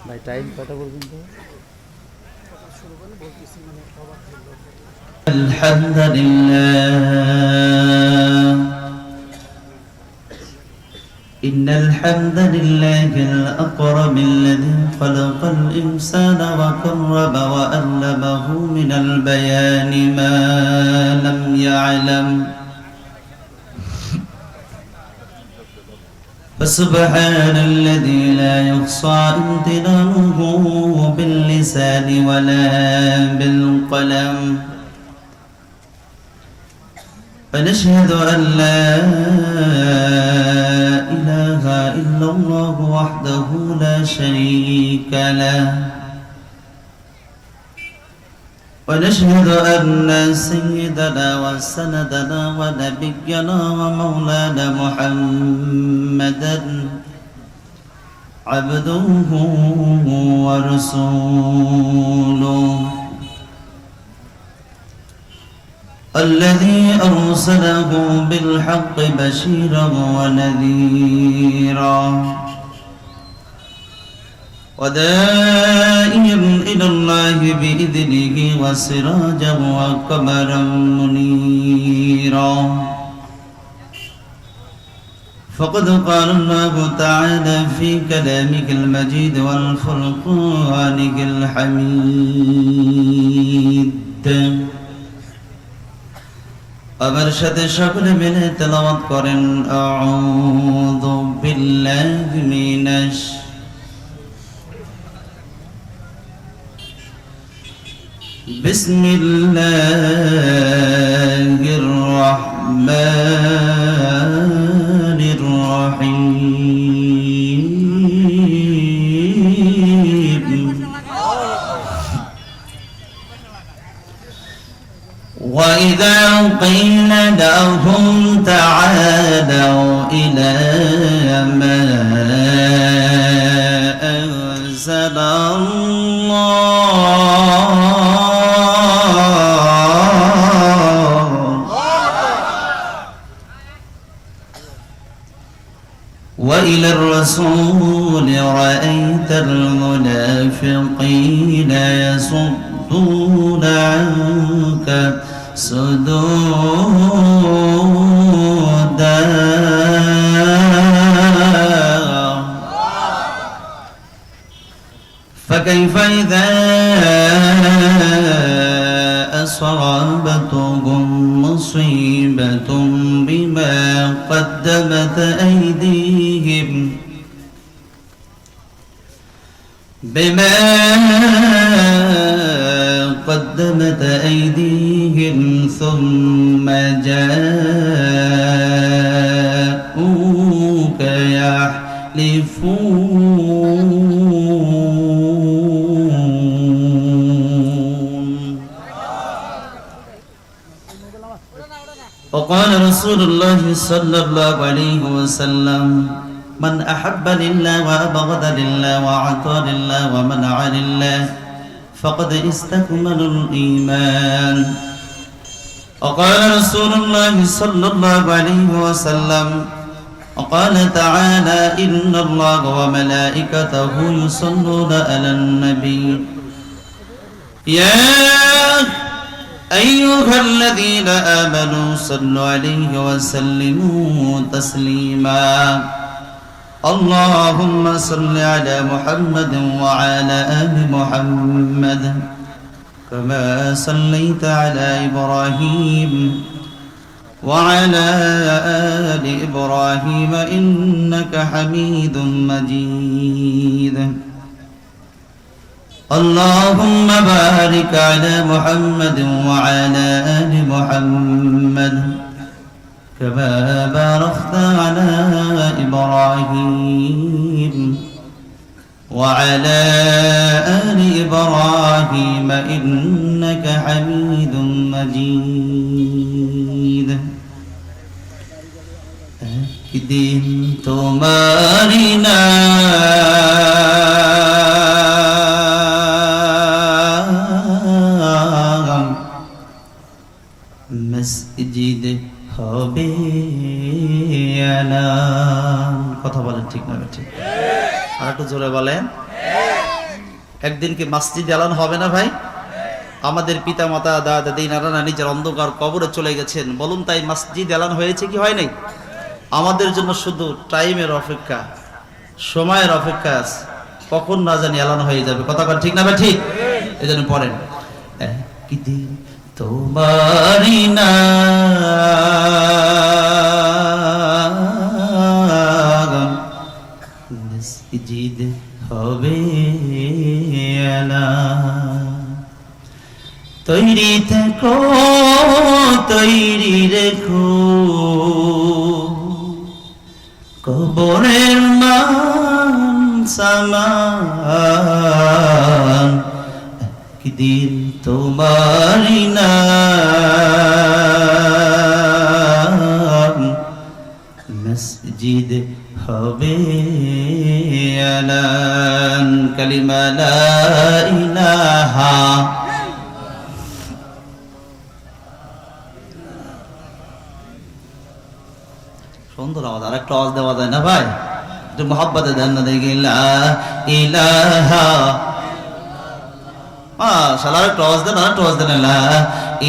ভাই টাইম কটা পর্যন্ত? আলহামদুলিল্লাহ إن الحمد لله الأكرم الذي خلق الإنسان وكرم وألمه من البيان ما لم يعلم فسبحان الذي لا يحصى امتنانه باللسان ولا بالقلم فنشهد أن لا إله إلا الله وحده لا شريك له ونشهد أن سيدنا وسندنا ونبينا ومولانا محمدا عبده ورسوله الذي أرسله بالحق بشيرا ونذيرا وداعيا إلى الله بإذنه وسراجا وقمرا منيرا فقد قال الله تعالى في كلامه المجيد والفرقانه الحميد আমার সাথে সকলে মিলে তেলাওয়াত করেন আউযু বিল্লাহি মিনাশ বিসমিল্লাহির রহমানির রহিম وإذا قيل لهم تعالوا إلى ما أنزل الله وإلى الرسول رأيت المنافقين يصدون عنك صدودا فكيف إذا أصابتهم مصيبة بما قدمت أيديهم قدمت أيديهم ثم جاءوك يحلفون وقال رسول الله صلى الله عليه وسلم من أحب لله وأبغض لله وأعطى لله ومنع لله فقد استكمل الإيمان وقال رسول الله صلى الله عليه وسلم وقال تعالى إن الله وملائكته يصلون على النبي يا أيها الذين آمنوا صلوا عليه وسلموا تسليما اللهم صل على محمد وعلى آل محمد كما صليت على إبراهيم وعلى آل إبراهيم إنك حميد مجيد اللهم بارك على محمد وعلى آل محمد كما باركت على إبراهيم وعلى آل إبراهيم إنك حميد مجيد একদিন তোমারি নাম মসজিদ হবে আলাম। কথা বলেন ঠিক না ঠিক? আর একটু জোরে বলেন। একদিন কি মসজিদ এলান হবে না ভাই? আমাদের পিতা মাতা দাদা দাদি নানা নানি যারা অন্ধকার কবরে চলে গেছেন, বলুন তাই মসজিদ এলান হয়েছে কি হয় নাই? আমাদের জন্য শুধু টাইমের অপেক্ষা, সময়ের অপেক্ষা আছে, কখন না জানি এলান হয়ে যাবে। কথা বল ঠিক না ভাই? ঠিক। এই জন্য পড়েন, একদিন তোমারি নাম মসজিদ হবে এলান। তৈরি থেকো, তৈরি রেখো, কবরের মান সামান একদিন তোমারি নাম মসজিদ হবে এলান। কালিমা লা ইলাহা সুন্দর আওয়াজ, আর একটা আওয়াজ দেওয়া যায় না ভাই? একটু মোহাব্বতে দেন না দেখি। লা ইলাহা, মাশাআল্লাহ, আর একটা আওয়াজ দেন, আর একটা আওয়াজ দেন। লা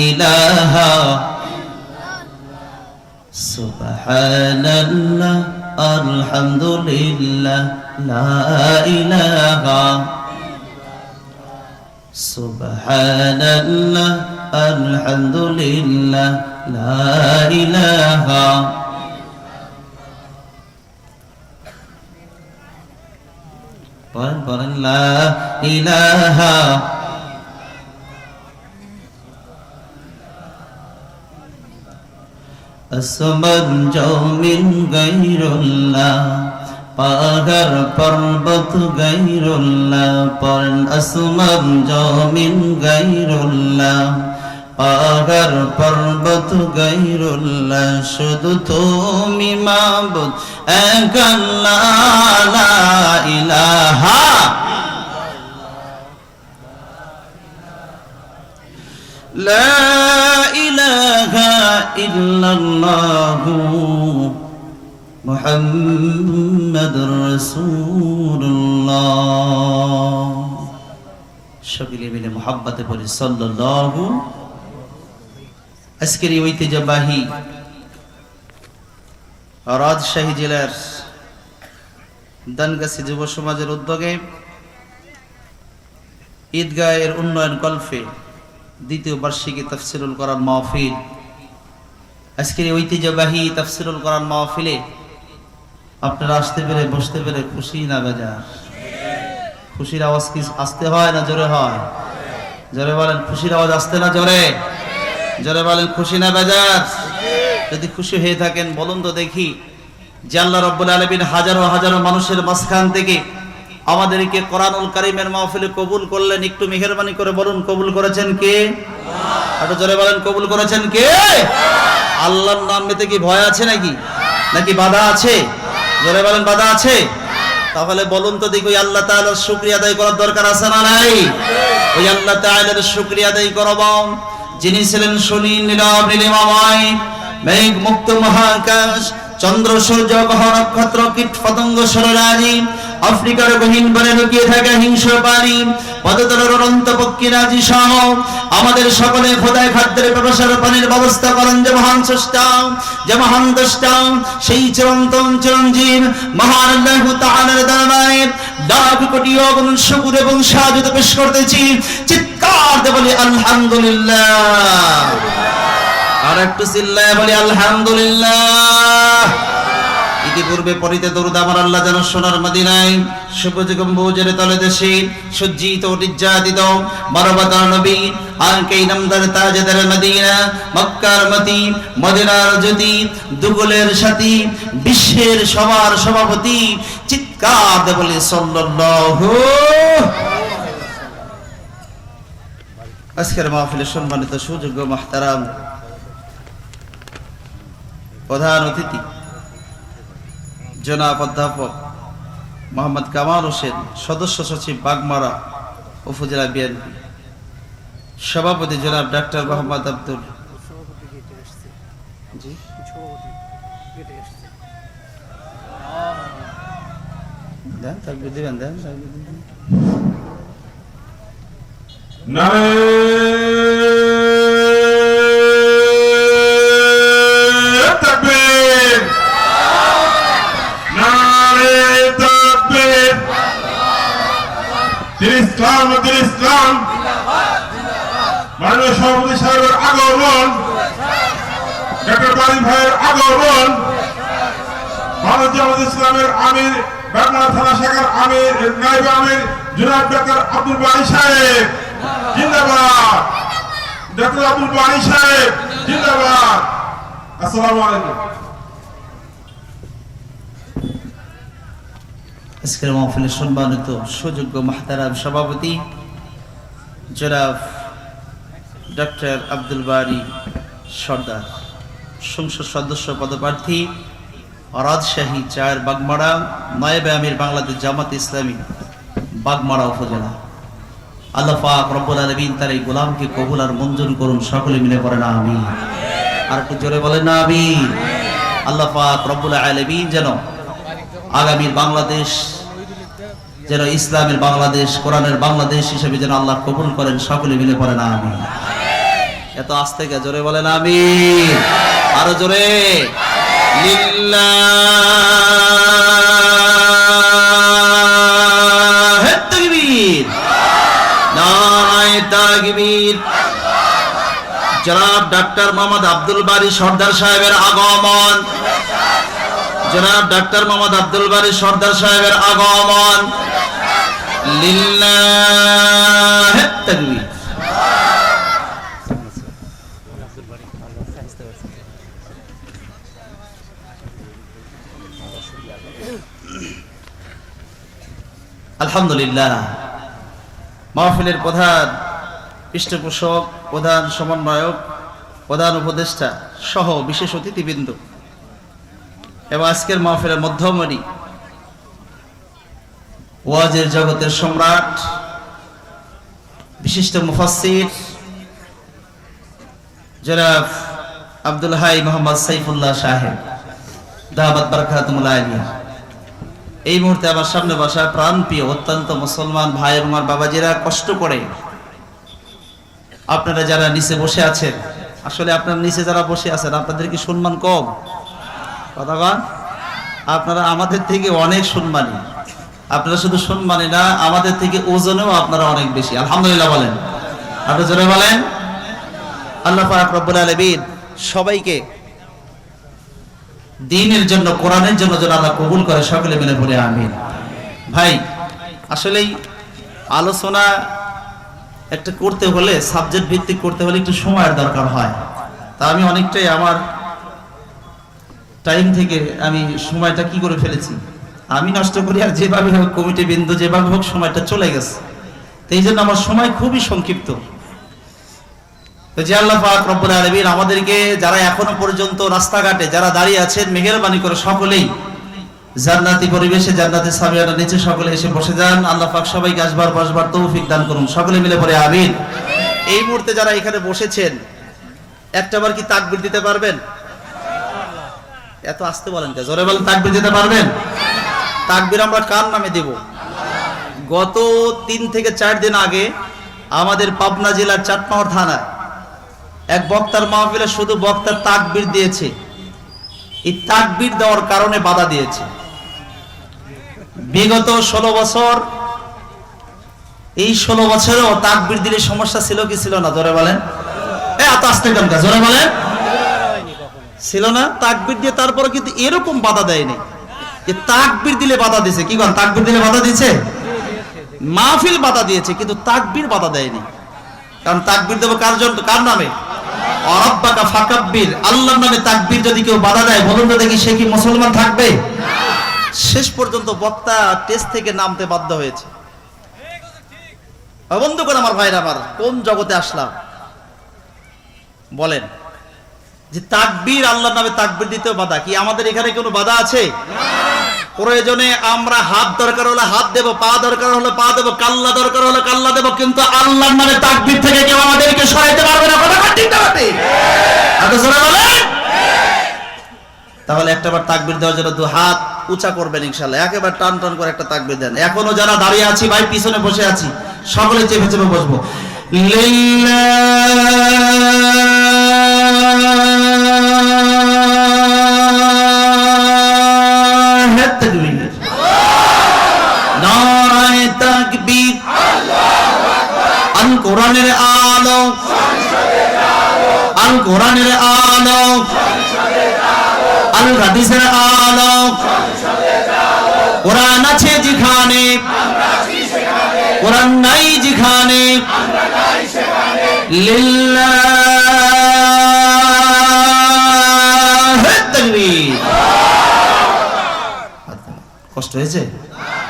ইলাহা সুবহানাল্লাহ আলহামদুলিল্লাহ লা ইলাহা সুবহানাল্লাহ আলহামদুলিল্লাহ লা ইলাহা। পড়েন পড়েন, লা ইলাহা আসমান জমিন গায়রুল্লাহ, পাহাড় পর্বত গায়রুল্লাহ। পড়েন, আসমান জমিন গায়রুল্লাহ, পাহাড় পর্বত গায়রুল্লাহ। শুধু তুমি মাবুদ এক আল্লাহ, লা ইলাহা লা ইলাহা ইল্লাল্লাহু মুহাম্মাদুর রাসূলুল্লাহ। সকলে মিলে মুহাব্বতে পড়ি সাল্লাল্লাহু। আজকের এই ঐতিহ্যবাহী রাজশাহী জেলার দানগাছি যুব সমাজের উদ্যোগে ঈদগাহের উন্নয়ন কল্পে দ্বিতীয় বার্ষিকী তাফসিরুল কোরআন মাহফিল। আজকের এই ঐতিহ্যবাহী তাফসিরুল কোরআন মাহফিলে আপনারা আসতে পেরে, বসতে পেরে খুশি না বেজার? খুশির আওয়াজ কি আসতে হয় না জোরে হয়? জোরে বলেন, খুশির আওয়াজ আসতে না জোরে? জোরে বলেন, খুশি না বেজার? যদি খুশি হয়ে থাকেন বলুন তো দেখি, যে আল্লাহ রাব্বুল আলামিন হাজারো হাজারো মানুষের মাঝখান থেকে আমাদেরকে কোরআনুল কারীমের মাহফিলে কবুল করলেন, একটু মেহেরবানি করে বলুন কবুল করেছেন কে? একটু জোরে বলেন, কবুল করেছেন কে? আল্লাহর নামেতে কি ভয় আছে নাকি বাধা আছে? জোরে বলেন, বাধা আছে? তাহলে বলুন তো দেখি, ওই আল্লাহ তাআলার শুকরিয়া আদায় করার দরকার আছে না নাই? ওই আল্লাহ তাআলার শুকরিয়া আদায় করব যিনি ছিলেন সুনীল নীরব নীলিমাময়, মেঘ মুক্ত মহাকাশ, চন্দ্র সূর্য গ্রহ নক্ষত্র কীট পতঙ্গ সরলাজি, আফ্রিকার গহীন বনে লুকিয়ে থাকা হিংস্র প্রাণী, পদতলের অনন্ত পক্ষীরাজি সহ আমাদের সকলে খোদায় খাদ্যের ব্যবসার পানির ব্যবস্থা করেন যে মহান স্রষ্টা, যে মহান দ্রষ্টা, সেই চিরন্তন চিরঞ্জীব মহান আল্লাহু তাআলার দরবারে লাখ কোটি অগণন শুকর এবং সাজুদ পেশ করতেছি। চিৎকার দিয়ে বলি আলহামদুলিল্লাহ। আর একটু চিল্লায় বলি আলহামদুলিল্লাহ। ইতিপূর্বে পড়িতে দরুদ আমার আল্লাহ যেন সোনার মদিনায় সবুজ গম্বুজের তলদেশে সজ্জিত নির্যাতিত মানবতার নবী আর কে নামদার তাজদার মদিনা, মক্কার মতি, মদিনার জ্যোতি, দুগুলের সাথী, বিশ্বের সবার সভাপতি, চিৎকার দিয়ে বলি সাল্লাল্লাহু। আজকের মাহফিলে সম্মানিত সুযোগ্য মুহতারাম প্রধান অতিথি জনাব অধ্যাপক মোহাম্মদ কামাল হোসেন, সদস্য সচিব বাগমারা উপজেলা বিএনপি, সভাপতি জনাব ডাক্তার মোহাম্মদ আব্দুল, নারে তাকবীর, নারে তাকবীর। দিন ইসলাম, দিন ইসলাম। মাননীয় সভাপতি সাহেবের আগমন, ডক্টর বারী ভাইয়ের আগমন, ভারত জামাত ইসলামের আমির, বাগমারা থানা শাখার আমির, নায়েব আমির জনাব ডক্টর আব্দুল বারী সাহেব জিন্দাবাদ। ডক্টর আব্দুল বারী সাহেব জিন্দাবাদ। আসসালামু আলাইকুম। আজকের মাহফিলের সম্মানিত সুযোগ্য মাহতারাম সভাপতি জনাব ডক্টর আব্দুল বারী সর্দার, সংসদ সদস্য পদপ্রার্থী, রাজশাহী ৪ বাগমারা, নায়েবে আমির বাংলাদেশ জামাত ইসলামী বাগমারা উপজেলা। আল্লাহ পাক রব্বুল আলামিন তার এই গোলামকে কবুল আর মঞ্জুর করুন, সকলে মিলে পড়েন আমিন। আর একটু জোরে বলেন না আমিন। আল্লাহ পাক রব্বুল আলামিন যেন আগামীর বাংলাদেশ যেন ইসলামের বাংলাদেশ, কোরআনের বাংলাদেশ হিসেবে যেন আল্লাহ কবুল করেন, সকলে মিলে পড়েন আমিন। এত আস্তে কে জোরে বলেন আমিন, আরো জোরে। লিল্লাহে তাকবীর, নারায়ে তাকবীর। জনাব ডক্টর মোহাম্মদ আব্দুল বারী সর্দার সাহেবের আগমন, জনাব ডক্টর মোহাম্মদ আব্দুল বারী সর্দার সাহেবের আগমন। লিল্লাহে তাকবীর। আলহামদুলিল্লাহ। মাহফিলের প্রধান পৃষ্ঠপোষক, প্রধান সমন্বয়ক, প্রধান উপদেষ্টা সহ বিশেষ অতিথিবৃন্দ এবং আজকের মাহফিলের মধ্যমণি, ওয়াজের জগতের সম্রাট, বিশিষ্ট মুফাসসির জনাব আব্দুল হাই মোহাম্মদ সাইফুল্লাহ সাহেব দাওয়াত বারাকাতুল আলিয়া, এই মুহূর্তে আমার সামনে বসা প্রাণপ্রিয় অত্যন্ত মুসলমান ভাই এবং আমার বাবাজিরা, কষ্ট করে আপনারা যারা নিচে বসে আছেন, আসলে আপনারা নিচে যারা বসে আছেন আপনাদের কি সম্মান কম? কথা বল। আপনারা আমাদের থেকে অনেক সম্মানী। আপনারা শুধু সম্মানী না, আমাদের থেকে ওজনেও আপনারা অনেক বেশি। আলহামদুলিল্লাহ বলেন, আপনি জোরে বলেন। আল্লাহ পাক রব্বুল আলামিন সবাইকে দ্বীনের জন্য, কোরআনের জন্য যেন আল্লাহ কবুল করে, সকলে মিলে বলে আমিন। ভাই, আসলেই আলোচনা একটা করতে হলে, সাবজেক্ট ভিত্তিক করতে হলে একটু সময়ের দরকার হয়। তা আমি অনেকটাই আমার টাইম থেকে আমি সময়টা কি করে ফেলেছি, আমি নষ্ট করি, আর যেভাবে হোক কমিটি বিন্দু যেভাবে হোক সময়টা চলে গেছে। তো এই জন্য আমার সময় খুবই সংক্ষিপ্ত। তো যে আল্লাহ পাক রব্বুল আলামিন আমাদেরকে, যারা এখনো পর্যন্ত রাস্তাঘাটে যারা দাঁড়িয়ে আছেন, মেহেরবানি করে সকলেই জান্নাতি পরিবেশে, জান্নাতি সামিয়ানার নিচে সকলে এসে বসে যান। আল্লাহ পাক সবাইকে আসবার বসবার তৌফিক দান করুন, সকলে মিলে পড়ে আমিন। এই মুহূর্তে যারা এখানে বসেছেন, একটাবার কি তাকবীর দিতে পারবেন? এত আসতে বলেন কে? জোরে বলেন, তাকবীর দিতে পারবেন? তাকবীর আমরা কার নামে দেব? গত 3 থেকে 4 দিন আগে আমাদের পাবনা জেলার চাটমাওয়ার থানায় এক বক্তার মাহফিলে শুধু বক্তার তাকবীর দিয়েছে। এই তাকবীর দেওয়ার কারণে বাধা দিয়েছে। বিগত 16 বছর, এই 16 বছরেও তাকবীর দিলে সমস্যা ছিল কি ছিল না? জোরে বলেন। এত আসতে কেন? জোরে বলেন। ছিল না? তাকবীর দিয়ে তারপরে কিন্তু এরকম বাধা দেয়নি যে তাকবীর দিলে বাধা দিয়েছে। কি বল, তাকবীর দিলে বাধা দিয়েছে? মাহফিল বাধা দিয়েছে, কিন্তু তাকবীর বাধা দেয়নি। কারণ তাকবীর দেব কার জন্য? কার নামে? রাব্বাকা ফাকাব্বির, আল্লাহর নামে তাকবীর যদি কেউ বাধা দেয়, বলুন তো দেখি সে কি মুসলমান থাকবে? শেষ পর্যন্ত বক্তা টেস্ট থেকে নামতে বাধ্য হয়েছে। বন্ধু করে আমার ভাইরা, আমার কোন জগতে আসলাম বলেন? যে তাকবীর, আল্লাহর নামে তাকবীর দিতেও বাধা। কি আমাদের এখানে কোনো বাধা আছে? প্রয়োজনে আমরা হাত দরকার হলে হাত দেব, পা দরকার হলে পা দেব, কাল্লা দরকার হলে কাল্লা দেব, কিন্তু আল্লাহর নামে তাকবীর থেকে কেউ আমাদেরকে সরাইতে পারবে না। কথা ঠিক না? তাহলে একটাবার তাকবীর দেওয়ার জন্য 2 হাত উঁচা করবেন ইনশাআল্লাহ। একেবারে টান টান করে একটা তাকবীর দেন। এখনো যারা দাঁড়িয়ে আছি ভাই, পিছনে বসে আছি, সকলে চেপে চেপে বসবো। লিল্লাহি তাকবীর, নারায়ে তাকবীর। আল কোরআনের আলো, আল কোরআনের আলো, আল হাদিসের আলো। কোরআন আছে যেখানে, কোরআন নাই যেখানে, লিল্লাহি তাকবীর। কষ্ট হয়েছে?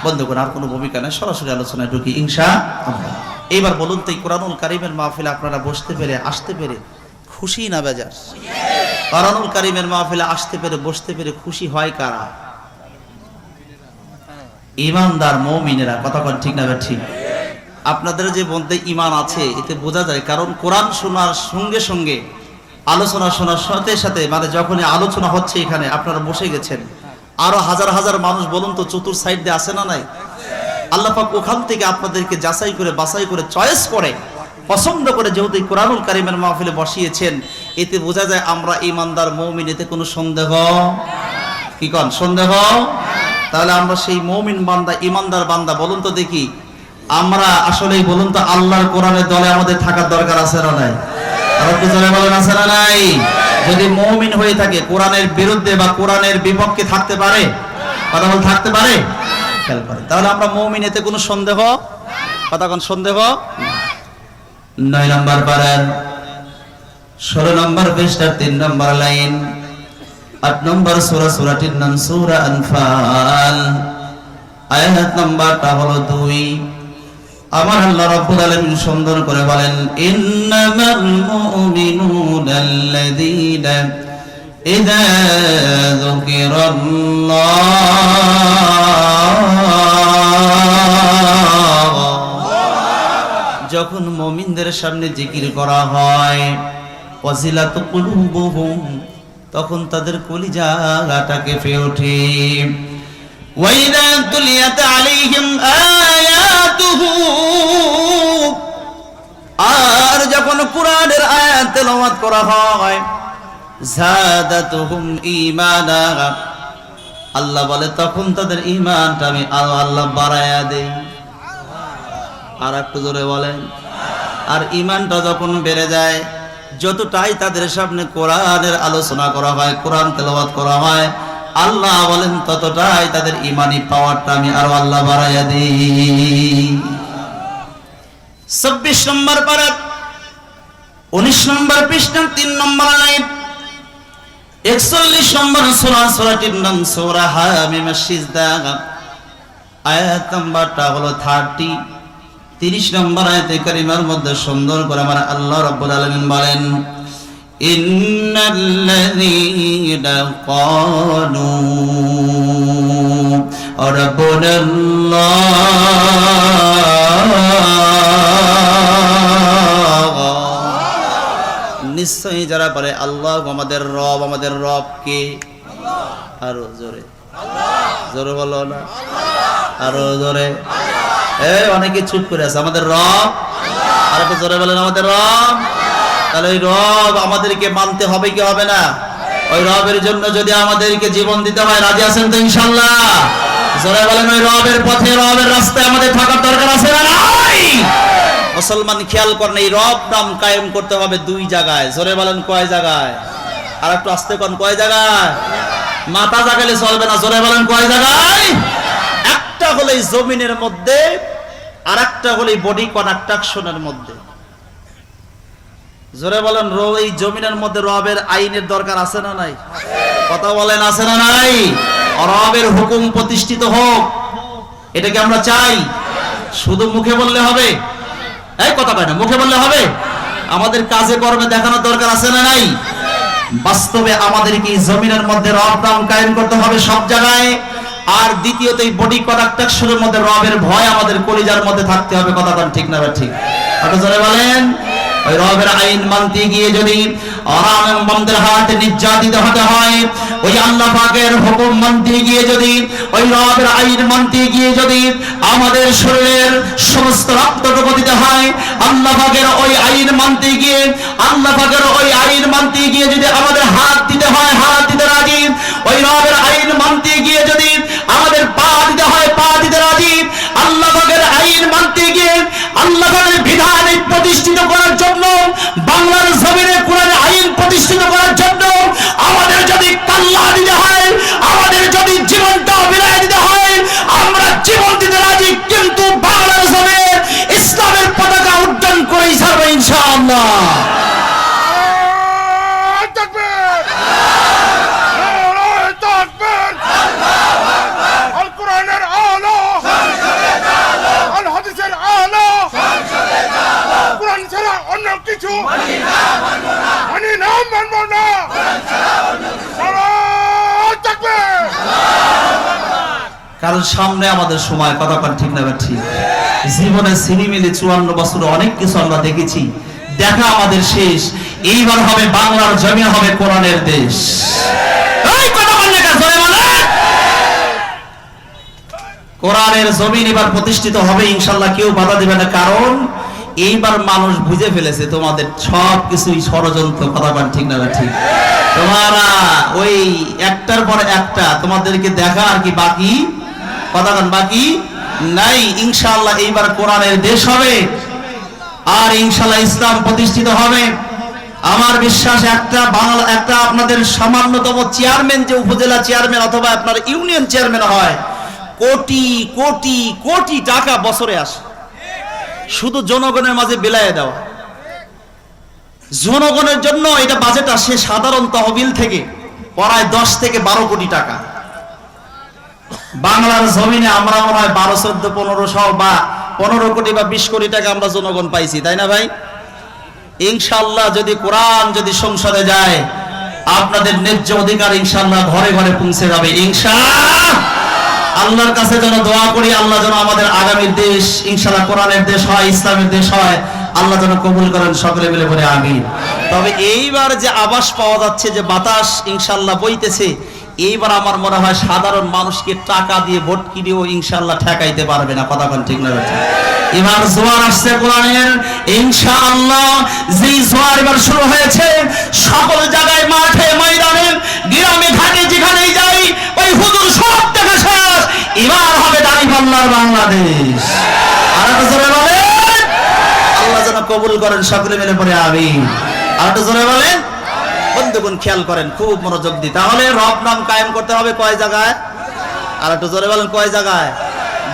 বন্ধ করে আর কোনো ভূমিকা নাই, সরাসরি আলোচনায় ঢুকি ইনশাআল্লাহ। এইবার বলুন তো, এই কোরআনুল কারীমের মাহফিলে আপনারা বসতে পেরে, আসতে পেরে খুশি না বেজার? কোরআনুল কারীমের মাহফিলে আসতে পেরে, বসতে পেরে খুশি হয় কারা? ঈমানদার মুমিনেরা। কথা বলেন ঠিক না ঠিক? আপনাদের যে মধ্যে ঈমান আছে এতে বোঝা যায়, কারণ কোরআন শোনার সঙ্গে সঙ্গে, আলোচনা শোনার সাথে সাথে, মানে যখনই আলোচনা হচ্ছে এখানে আপনারা বসে গেছেন, আরো হাজার হাজার মানুষ বলুন তো চতুর সাইড দিয়ে আসে না নাই? আল্লাহ পাক ওখান থেকে আপনাদেরকে যাচাই করে, বাছাই করে, চয়েস করে, পছন্দ করে যেহেতু এই কোরআনুল কারীমের মাহফিলে বসিয়েছেন, এতে বোঝা যায় আমরা ঈমানদার মুমিন। এতে কোনো সন্দেহ কি কোন? সন্দেহ? তাহলে আমরা সেই মুমিন বান্দা, ঈমানদার বান্দা। বলুন তো দেখি, আমরা আসলেই বলুন তো আল্লাহর কোরআনের দলে আমাদের থাকার দরকার আছে না নাই? আর একটু জোরে বলেন, আছে না নাই? যদি মুমিন হয়ে থাকে, কোরআনের বিরুদ্ধে বা কোরআনের বিপক্ষে থাকতে পারে? কথা বল, থাকতে পারে? খেয়াল করে। তাহলে আমরা মুমিন, এতে কোনো সন্দেহ? কথা কোন? সন্দেহ? 9 নম্বর পারার 16 নম্বর পৃষ্ঠার 3 নম্বর লাইন, 8 নম্বর সূরা, সূরাটির নাম সূরা আনফাল, আয়াত নাম্বারটা হলো 2। আমার আল্লাহ রাব্বুল আলামিন সুন্দর করে বলেন, ইন্নামাল মুমিনুনাল্লাযীনা ইযা যুকিরাল্লাহ, যখন মুমিনদের সামনে জিকির করা হয়, ওয়াজিলাতু কুলুবুহুম, তখন তাদের কলিজাটা কেঁপে ওঠে। ওয়াইদা তুলিয়াত আলাইহিম আয়াতুহু, আর যখন কোরআনের আয়াত তেলাওয়াত করা হয়, যাদাতুহুম ঈমানা, আল্লাহ বলে তখন তাদের ঈমানটা আমি আল্লাহ বাড়ায়া দেই। আর একটু জোরে বলেন। আর ঈমানটা যখন বেড়ে যায়, যতটাই তাদের সামনে কোরআনের আলোচনা করা হয়, কোরআন তেলাওয়াত করা হয়, আল্লাহ বলেন ততটাই তাদের ঈমানি পাওয়ারটা আমি আরো আল্লাহ বাড়াইয়া দিই। 26 নম্বর পারা 19 নম্বর পৃষ্ঠা 3 নম্বর লাইন, 41 নম্বর সূরা, সূরাটির নাম সূরা হামিম আশ-সিজদা, আয়াত নাম্বারটা হলো 30। 30 নম্বর আয়াতে কারিমার মধ্যে সুন্দর করে আমার আল্লাহ রাব্বুল আলামিন বলেন, ইন্নাল্লাযীনা ক্বালু রাব্বুনাল্লাহ, নিশ্চয়ই যারা বলে আল্লাহ আমাদের রব, আমাদের রব কে? আরো জোরে, জোরে বলো না, আরো জোরে। অনেকে চুপ করে আছে। আমাদের রব, আর একটু জোরে বলেন, আমাদের রব। তাহলে ওই রব আমাদেরকে মানতে হবে কি হবে না? ওই রবের জন্য যদি আমাদেরকে জীবন দিতে হয়, রাজি আছেন তো ইনশাআল্লাহ? জোরে বলেন, ওই রবের পথে, রবের রাস্তায় আমাদের থাকার দরকার আছে না নাই? মুসলমান খেয়াল করেন, এই রব নাম কায়েম করতে হবে 2 জায়গায়। জোরে বলেন, কয় জায়গায়? আর একটু আস্তে কোন, কয় জায়গায়? মাথা জাগালে চলবে না। জোরে বলেন, কয় জায়গায়? একটা হলো এই জমিনের মধ্যে, আর একটা হলো এই বডি কন্ট্রাকশনের মধ্যে। জোরে বলেন, এই জমিনের মধ্যে রবের আইনের দরকার আছে না নাই? কথা বলেন, আছে না নাই? রবের হুকুম প্রতিষ্ঠিত হোক, এটাকে আমরা চাই। শুধু মুখে বললে হবে? এই কথা কয় না, মুখে বললে হবে? আমাদের কাজে কর্মে দেখানোর দরকার আছে না নাই? বাস্তবে আমাদেরকে জমিনের মধ্যে রব নাম কায়েম করতে হবে সব জায়গায়। আর দ্বিতীয়ত, এই বডি কন্ট্রাকশনের মধ্যে রবের ভয় আমাদের কলিজার মধ্যে থাকতে হবে। কথা বলেন, ঠিক না ঠিক? আপনি জোরে বলেন। ওই রবের আইন মানতে গিয়ে যদি বান্দার হাতে নির্যাতিত হতে হয়, ওই আল্লাহ পাকের হুকুম মানতে গিয়ে যদি, ওই রবের আইন মানতে গিয়ে যদি আমাদের শরীরের সমস্ত সমস্ত রক্তটুকু দিতে হয়। আল্লাহ পাকের ওই আইন মানতে গিয়ে, আল্লাহ পাকের ওই আইন মানতে গিয়ে যদি আমাদের হাত দিতে হয়, হাত দিতে রাজি। ওই রবের আইন মানতে গিয়ে যদি আমাদের পা দিতে হয়, পা দিতে রাজি। আল্লাহ পাকের আইন মানতে গিয়ে, আল্লাহ পাকের বিধান প্রতিষ্ঠিত করার জন্য, বাংলার জমিনে কোরআনের আইন প্রতিষ্ঠিত করার জন্য আমাদের যদি কাল্লা দিতে হয়, আমাদের যদি জীবনটা বিলাই দিতে হয়, আমরা জীবন দিতে রাজি। কিন্তু বাংলার জমিনে ইসলামের পতাকা উড্ডয়ন করে ছাড়বো ইনশাআল্লাহ। কারণ সামনে আমাদের সময়, কথা বলেন ঠিক না ঠিক? জীবনে সিনেমিলে 54 বছর অনেক কিছু আমরা দেখেছি, দেখা আমাদের শেষ। এইবার হবে বাংলার জমি, হবে কোরআনের দেশ। এই কথা বললে জোরে বলেন। কোরআনের জমিন এবার প্রতিষ্ঠিত হবে ইনশাআল্লাহ, কেউ বাধা দেবে না। কারণ এইবার মানুষ বুঝে ফেলেছে তোমাদের সব কিছুই ষড়যন্ত্র, কথা বলেন ঠিক না ঠিক? তোমরা ওই একটার পর একটা তোমাদেরকে দেখা আর কি বাকি, কথা বলেন বাকি নাই। ইনশাআল্লাহ এইবার কোরআনের দেশ হবে, আর ইনশাআল্লাহ ইসলাম প্রতিষ্ঠিত হবে। আমার বিশ্বাস একটা বাংলা, একটা আপনাদের সামান্যতম চেয়ারম্যান, যে উপজেলা চেয়ারম্যান অথবা আপনার ইউনিয়ন চেয়ারম্যান হয়, কোটি কোটি কোটি টাকা বছরে আসে শুধু জনগণের মাঝে বিলায়ে দেওয়া। জনগণের জন্য এটা বাজেট আসে সাধারণ তহবিল থেকে প্রায় 10 থেকে 12 কোটি টাকা। বাংলার জমিনে আমরা মনে হয় 12, 14, 1500 বা 15 কোটি বা 20 কোটি টাকা আমরা জনগণ পাইছি, তাই না ভাই? ইনশাআল্লাহ যদি কোরআন যদি সংসদে যায়, আপনাদের ন্যায্য অধিকার ইনশাআল্লাহ ঘরে ঘরে পৌঁছে যাবে ইনশাআল্লাহ। আল্লাহর কাছে যেন দোয়া করি, আল্লাহ যেন আমাদের আগামী দেশ ইনশাআল্লাহ কোরআনের দেশ হয়, ইসলামের দেশ হয়, আল্লাহ যেন কবুল করেন, সকলে মিলে বলে আমিন। তবে এইবার যে আভাস পাওয়া যাচ্ছে, যে বাতাস ইনশাআল্লাহ বইতেছে, এইবার আমার মনে হয় সাধারণ মানুষকে টাকা দিয়ে ভোট কিনেও ইনশাআল্লাহ ঠেকাইতে পারবে না, কথা বলেন ঠিক না? এবার জোয়ার আসছে কোরআনের ইনশাআল্লাহ। যেই জোয়ার এবার শুরু হয়েছে, সকল জায়গায়, মাঠে ময়দানে, গ্রামে ঘাটে, যেখানেই যাই ওই হুজুর সব দেখা শেষ। এবার হবে দাঁড়িপাল্লার বাংলাদেশ। আর একটা জোরে বলেন, আল্লাহ যেন কবুল করেন, সকলে মিলে পড়ে আমিন। আর একটা জোরে বলেন। বন্ধুগণ খেয়াল করেন, খুব মনোযোগ দিই। তাহলে রব নাম কায়েম করতে হবে কয় জায়গায়? আর একটু জোরে বলেন, কয় জায়গায়?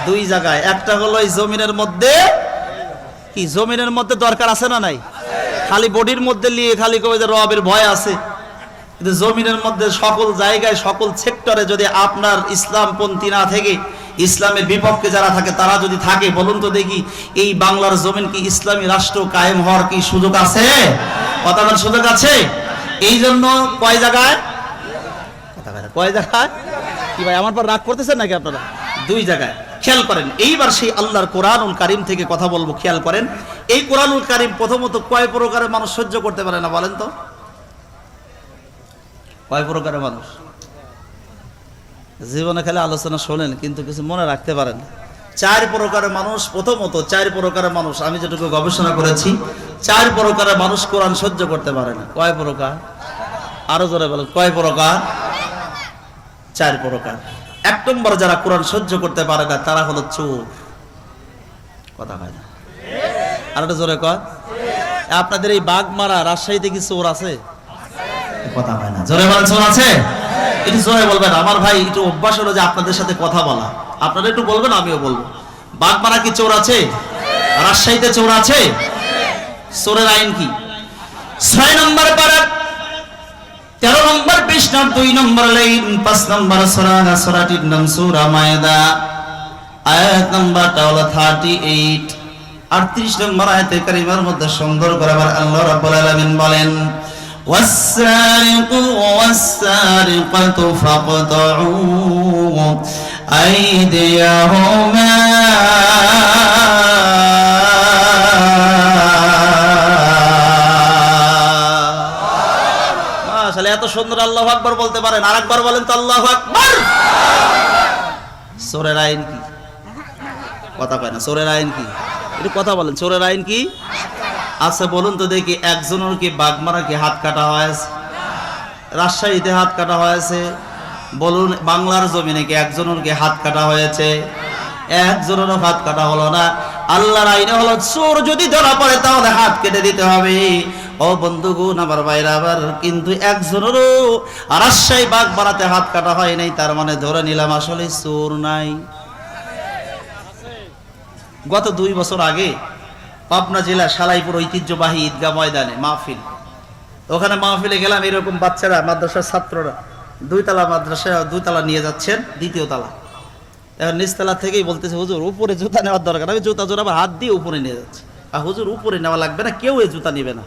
2 জায়গায়। একটা হলো এই জমিনের মধ্যে। কি জমিনের মধ্যে দরকার আছে না নাই? খালি বডির মধ্যে নিয়ে খালি কবে যে রবের ভয় আছে, কিন্তু জমিনের মধ্যে সকল জায়গায়, সকল সেক্টরে যদি আপনার ইসলামপন্থী না থেকে, ইসলামের বিপক্ষে যারা থাকে তারা যদি থাকে, বলুন তো দেখি, এই বাংলার জমিন কি ইসলামী রাষ্ট্র কায়েম হওয়ার কি সুযোগ আছে? কথা বলার সুযোগ আছে? এই জন্য কয় জায়গায়? কয় জায়গায়? কি ভাই আমার পর রাগ করতেছেন নাকি আপনারা? 2 জায়গায়। খেয়াল করেন, এইবার সেই আল্লাহর কোরআনুল কারীম থেকে কথা বলবো। খেয়াল করেন, এই কোরআনুল কারীম প্রথমত কয় প্রকারের মানুষ সহ্য করতে পারে না বলেন তো? কয় প্রকারের মানুষ? জীবনে খেলে আলোচনা শোনেন কিন্তু কিছু মনে রাখতে পারেন। 4 প্রকারের মানুষ। প্রথমত 4 প্রকারের মানুষ, আমি যেটুকু গবেষণা করেছি, 4 প্রকারের মানুষ কোরআন সহ্য করতে পারে না। কয় প্রকার? আরো জোরে বলেন, কয় প্রকার? 4 প্রকার। 1 নম্বর, যারা কোরআন সহ্য করতে পারে না তারা হলো চোর। কথা হয় না? আর একটা জোরে কয়। আপনাদের এই বাগমারা রাজশাহীতে কি চোর আছে? কথা হয় না, জোরে বলেন, চোর আছে? একটু জোরে বলবেন। আমার ভাই একটু অভ্যাস হলো যে আপনাদের সাথে কথা বলা, আপনারা একটু বলবেন, আমিও বলবো। বাগমারা কি চোর আছে? রাজশাহীতে চোর আছে? চোরের আইন কি? 6 নম্বর পারা, 13 নম্বর পৃষ্ঠা, 2 নম্বর লাইন, 5 নম্বর সূরা, সূরাটির নাম সূরা মায়েদা, আয়াত নাম্বারটা হলো 38। 38 নম্বর আয়াতে কারিমার মধ্যে সুন্দর করে আবার আল্লাহ রাব্বুল আলামিন বলেন, ওয়াস-সারিকু ওয়াস-সারিকাতু ফাকতাউ আইদিয়াহুমা এত সুন্দর আল্লাহু আকবার বলতে পারেন। আরেকবার বলেন তো, আল্লাহু আকবার। চোরের আইন কি? কথা কয় না। চোরের আইন কি? একটু কথা বলেন, চোরের আইন কি? আচ্ছা বলুন তো দেখি, একজনের কি বাগমারা কি হাত কাটা হয়েছে? রাজশাহীতে হাত কাটা হয়েছে? বলুন বাংলার জমিনে কি একজনের কি হাত কাটা হয়েছে? একজনেরও হাত কাটা হলো না। আল্লাহর আইনে হলো চোর যদি ধরা পড়ে তাহলে হাত কেটে দিতে হবে। ও বন্ধুগণ, আমার ভাইরা, আবার কিন্তু একজনেরও রাজশাহী বাগমারাতে হাত কাটা হয় নাই, তার মানে ধরে নিলাম আসলে চোর নাই। গত 2 বছর আগে পাবনা জেলা সালাইপুর ঐতিহ্যবাহী ঈদগাহ ময়দানে মাহফিল, ওখানে মাহফিলে গেলাম। এরকম বাচ্চারা, মাদ্রাসার ছাত্ররা 2 তলা মাদ্রাসা 2 তলা নিয়ে যাচ্ছেন, 2য় তলা। এখন নিচতলা থেকেই বলতেছে, হুজুর উপরে জুতা নেওয়ার দরকার। আমি জুতা জোড়া হাত দিয়ে উপরে নিয়ে যাচ্ছি। আর হুজুর উপরে নেওয়া লাগবে না, কেউ এই জুতা নিবে না।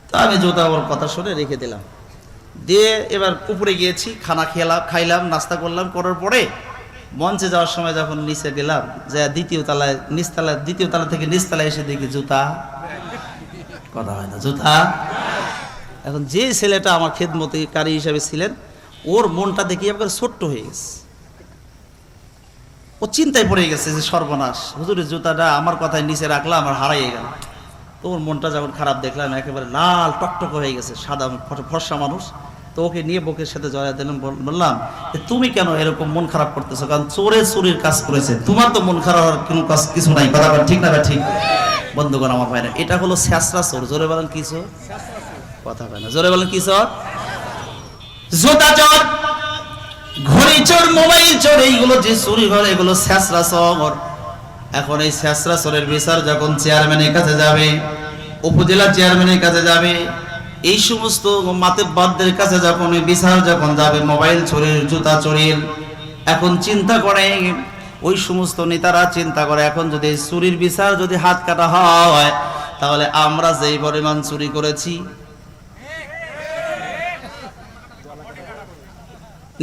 তো আমি জুতা ওর কথা শুনে রেখে দিলাম, দিয়ে এবার উপরে গিয়েছি, খানা খাইলাম, নাস্তা করলাম। করার পরে মঞ্চে যাওয়ার সময় যখন নিচে গেলাম, যে 2য় তলায়, 2য় তলা থেকে নিচতলায় এসে দেখি জুতা, কথা হয় না, জুতা। এখন যে ছেলেটা আমার খেদমতকারী হিসাবে ছিলেন, ওর মনটা দেখি একবার ছোট্ট হয়ে গেছে। ও চিন্তায় পড়ে গেছে যে সর্বনাশ, হুজুরের জুতাটা আমার কথায় নিচে রাখলাম, আমার হারাইয়ে গেল। তো ওর মনটা যখন খারাপ দেখলাম, একেবারে লাল টকটক হয়ে গেছে, সাদা ফর্সা মানুষ। তো ওকে নিয়ে বুকের সাথে জড়াই দিলাম, বললাম তুমি কেন এরকম মন খারাপ করতেছো? কারণ চোরের কাজ করেছে, তোমার তো মন খারাপ হওয়ার কোনো কাজ কিছু নাই। কথা ঠিক না? ঠিক। বন্ধুগণ আমার ভাইরা, এটা হলো ছেঁচড়া চোর। জোরে বলেন কি চোর? কথা হয় না, জোরে বলেন কি চোর? জুতা চোর, ঘড়ি চোর, মোবাইল চোর, এইগুলো যে চুরি করে এগুলো ছেঁচড়া চোর। এখন এই ছেঁচড়া চোরের বিচার যখন চেয়ারম্যানের কাছে যাবে, উপজেলা চেয়ারম্যানের কাছে যাবে, এই সমস্ত মাতেব্বরদের কাছে যখন বিচার যখন যাবে মোবাইল চোরের, জুতা চোরের, এখন চিন্তা করে ওই সমস্ত নেতারা চিন্তা করে, এখন যদি চুরির বিচার যদি হাত কাটা হয়, তাহলে আমরা যেই পরিমাণ চুরি করেছি,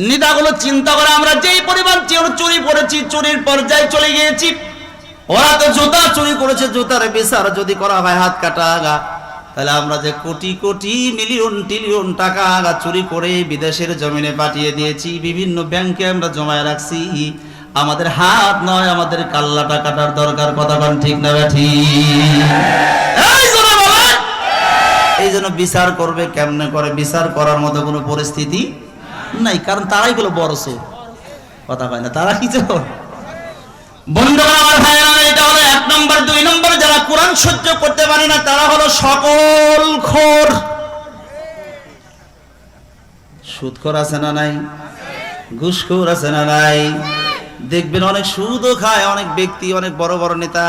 নেতাগুলো চিন্তা করে আমরা যেই পরিমাণ চুরি করেছি, চুরির পর্যায়ে চলে গিয়েছি, ওরা তো জুতা চুরি করেছে, জুতার বিচার যদি করা হয় হাত কাটা, তাহলে আমরা যে কোটি কোটি মিলিয়ন ট্রিলিয়ন টাকা চুরি করে বিদেশের জমিনে পাঠিয়ে দিয়েছি, বিভিন্ন ব্যাংকে আমরা জমায় রাখছি, আমাদের হাত নয়, আমাদের কাল্লাটা কাটার দরকার। কথা বলেন ঠিক না ঠিক? এই জন্য বিচার করবে কেমনে করে? বিচার করার মতো কোনো পরিস্থিতি নাই, কারণ তারাই গুলো বড় চোর। কথা হয় না, তারা কি চোর? বন্ধুরা আমার ভাইরা, এটা হলো 1 নম্বর। 2 নম্বর, যারা কোরআন সহ্য করতে পারে না তারা হলো সকল খোর। সুদখোর আছে না নাই? ঘুষখোর আছে না নাই? দেখবেন অনেক সুদও খায় অনেক ব্যক্তি, অনেক বড় বড় নেতা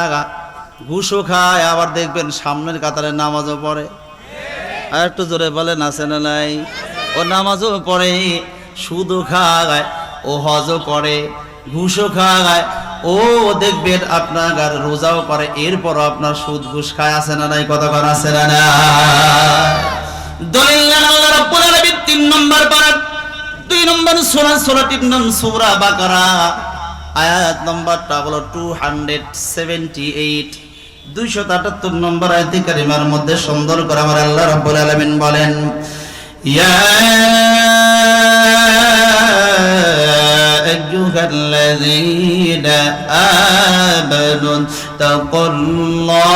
ঘুষও খায়, আবার দেখবেন সামনের কাতারে নামাজও পড়ে। আর একটু জোরে বলেন আছে না নাই? ও নামাজও পড়ে, সুদও খায়, ও হজও করে, ঘুষও খায়, ও দেখবেন আপনার রোজাও করে, এরপর আপনার সুদ ঘুষ খায়। আছে না নাই? কথা বলা আছে না না? দলিল আল্লাহ রাব্বুল আলামিন 3 নম্বর পারা 2 নম্বর সূরাটির নাম সূরা বাকারা, আয়াত নম্বরটা হলো 278, 278 নম্বর আয়াতে কারিমার মধ্যে সুন্দর করে আমার আল্লাহ রাব্বুল আলামিন বলেন, ইয়া আইয়ুহাল্লাযীনা আমানু তাকুল্লাহ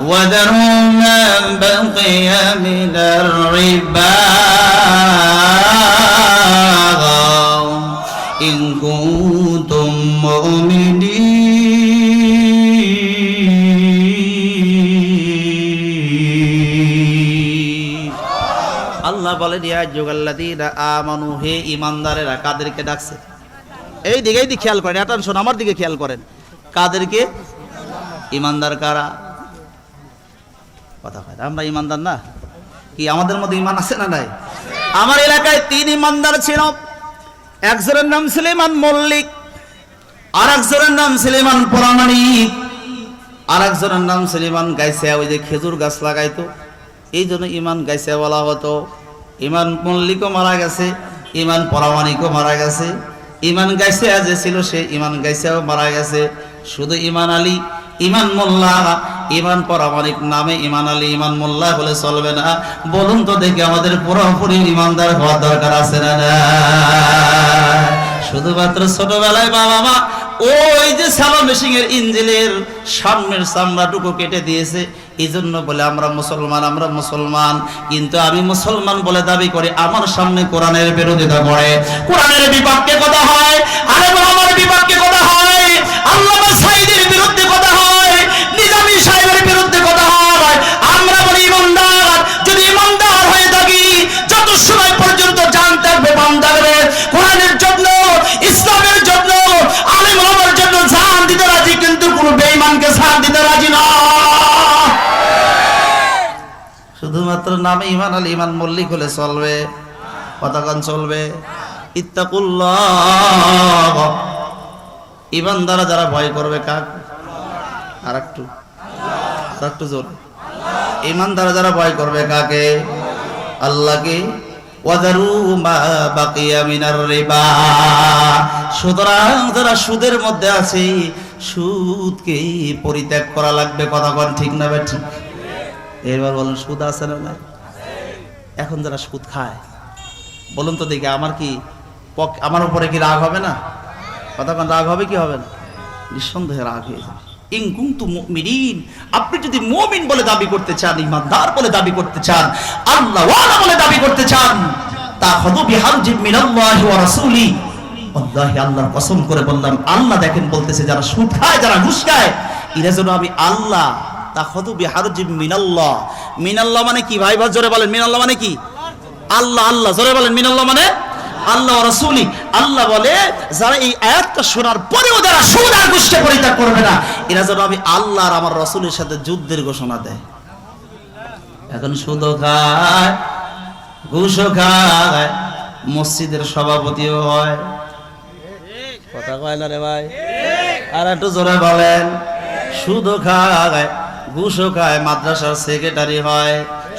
ওয়া যারু মা বাকিয়া মিনার রিবা ইন কুনতুম মুমিনিন। আল্লাহ বলেন, ইয়া আইয়ুহাল্লাযীনা আমানু, হে ঈমানদারেরা। কাদেরকে ডাকছে? এই দিকে খেয়াল করেন, অ্যাটেনশন, আমার দিকে খেয়াল করেন। কাদেরকে? ঈমানদার কারা? কথা কয়, আমরা ঈমানদার না? কি আমাদের মধ্যে ঈমান আছে না নাই? আমার এলাকায় 3 ঈমানদার ছিল। একজনের নাম সুলাইমান মল্লিক, আর একজনের নাম সুলাইমান পরামানিক, আর একজনের নাম সুলাইমান গাইসিয়া। ওই যে খেজুর গাছ লাগাইতো, এই জন্য ইমান গাইসিয়া বলা হতো। ইমান মল্লিকও মারা গেছে, ইমান পরামানিকও মারা গেছে, ইমান গাইসিয়া যে ছিল সে ইমান গাইসিয়াও মারা গেছে। শুধু ইমান আলী, ইমান মোল্লা, ইমান পরামানিক নামে ইমান আলী ইমান মোল্লা বলে চলবে না। বলুন তো দেখি আমাদের পুরোপুরি ইমানদার হওয়ার দরকার আছে না? শুধুমাত্র ছোটবেলায় বাবা মা ওই যে স্যালো মেশিনের ইঞ্জিনের সামনের চামড়াটুকু কেটে দিয়েছে, এই জন্য বলে আমরা মুসলমান। কিন্তু আমি মুসলমান বলে দাবি করি, আমার সামনে কোরআনের বিরোধিতা করে, কোরআনের বিপক্ষে কথা হয়, আরে আমার বিপক্ষে কথা হয়, আল্লামা সাঈদীর বিরুদ্ধে কথা হয়, নিজামী সাহেবের বিরুদ্ধে কথা হয়। আমরা বলি ইমানদার, যদি ইমানদার হয়ে থাকি, যত সময় পর্যন্ত জান থাকবে বাম থাকবে, কোরআনের জন্য, ইসলামের জন্য, আলেম ওলামার জন্য জান দিতে রাজি, কিন্তু কোন বেঈমানকে জান দিতে রাজি না। শুধুমাত্র নামে ইমান আল ইমান মল্লিক হলে চলবে? কতক্ষণ চলবে? ইত্তাকুল্লাহ। ইমানদারা যারা ভয় করবে কাক? আর একটু জোর। ইমানদারা যারা ভয় করবে কাকে? আল্লাহকে। ওয়াদারু মা বাকিয়া মিনার রিবা। সুতরাং যারা সুদের মধ্যে আছে, সুদকে পরিত্যাগ করা লাগবে। কতক্ষণ ঠিক না বেঠি? এবার বলুন, সুদ আছে না নাই? এখন যারা সুদ খায়, বলুন তো দেখি আমার উপরে কি রাগ হবে না? কতক্ষণ রাগ হবে কি হবে না? নিঃসন্দেহে রাগ হয়ে যাবে। ইন কুনতুম মুমিনিন, আপনি যদি মুমিন বলে দাবি করতে চান, ইমানদার বলে দাবি করতে চান, আল্লাহওয়ালা বলে দাবি করতে চান, তাখাযু বিহারজিম মিনাল্লাহি ওয়া রাসূলি। আল্লাহি, আল্লাহর কসম করে বললাম, আল্লাহ দেখেন বলতেছে, যারা সুদ খায়, যারা ঘুষ খায়, এরা যেন আমি আল্লাহ তাখাযু বিহারজিম মিনাল্লাহ। মিনাল্লাহ মানে কি ভাই? জোরে বলেন, মিনাল্লাহ মানে কি? আল্লাহ। আল্লাহ জোরে বলেন, মিনাল্লাহ মানে আল্লাহ ওয়া রাসূলি। আল্লাহ বলে, যারা এই আয়াতটা শোনার পরেও যারা সুদ আর ঘুষকে পরিত্যাগ করবে না, এরা যেন আমি আল্লাহ আর আমার রাসূলের সাথে যুদ্ধের ঘোষণা দেয়। এখন সুদও খায়, ঘুষও খায়, মসজিদের সভাপতিও হয়। কথা কয় না রে ভাই? আর একটু জোরে বলেন। সুদও খায়, ঘুষও খায়, মাদ্রাসার সেক্রেটারি হয়,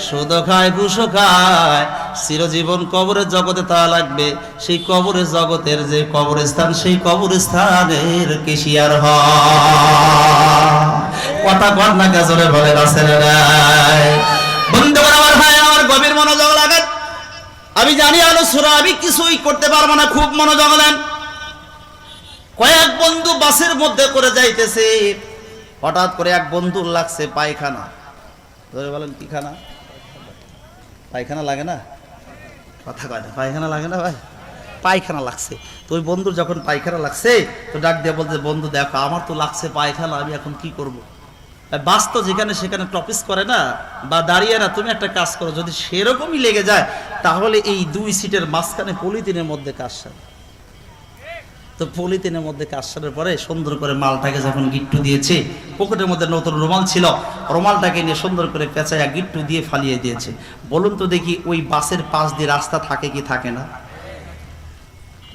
সুদও খায়, ঘুষও খায়, চিরজীবন কবরের জগতে তা লাগবে। সেই কবরের জগতের যে কবরস্থান, সেই কবরস্থানের কেশিয়ার হয়। কথা কর না কে? জোরে বলেন, আছে না নাই? বন্ধুগণ আমার, ভাই আমার, গভীর মনোযোগ লাগান। আমি জানি আলোচনা আমি কিছুই করতে পারবো না, খুব মনোযোগ দেন। কয়েক বন্ধু বাসের মধ্যে করে যাইতেছে, হঠাৎ করে এক বন্ধুর লাগছে পায়খানা। ধরে বলেন, কি খানা? পায়খানা লাগে না? কথা কয় না, পায়খানা লাগে না ভাই? পায়খানা লাগছে। তো ওই বন্ধুর যখন পায়খানা লাগছে, তো ডাক দিয়ে বলতে, বন্ধু দেখো, আমার তো লাগছে পায়খানা, আমি এখন কি করব? বাস তো যেখানে সেখানে টপিস করে না, বা দাঁড়িয়ে না। তুমি একটা কাজ করো, যদি সেরকমই লেগে যায়, তাহলে এই 2 সিটের মাঝখানে পলিথিনের মধ্যে কাজ সারে। তো পলিথিনের মধ্যে কাজ সারার পরে সুন্দর করে মালটাকে যখন গিট্টু দিয়েছে, পকেটের মধ্যে নতুন রুমাল ছিল, রুমালটাকে নিয়ে সুন্দর করে পেঁচাইয়া গিট্টু দিয়ে ফালিয়ে দিয়েছে। বলুন তো দেখি, ওই বাসের পাশ দিয়ে রাস্তা থাকে কি থাকে না?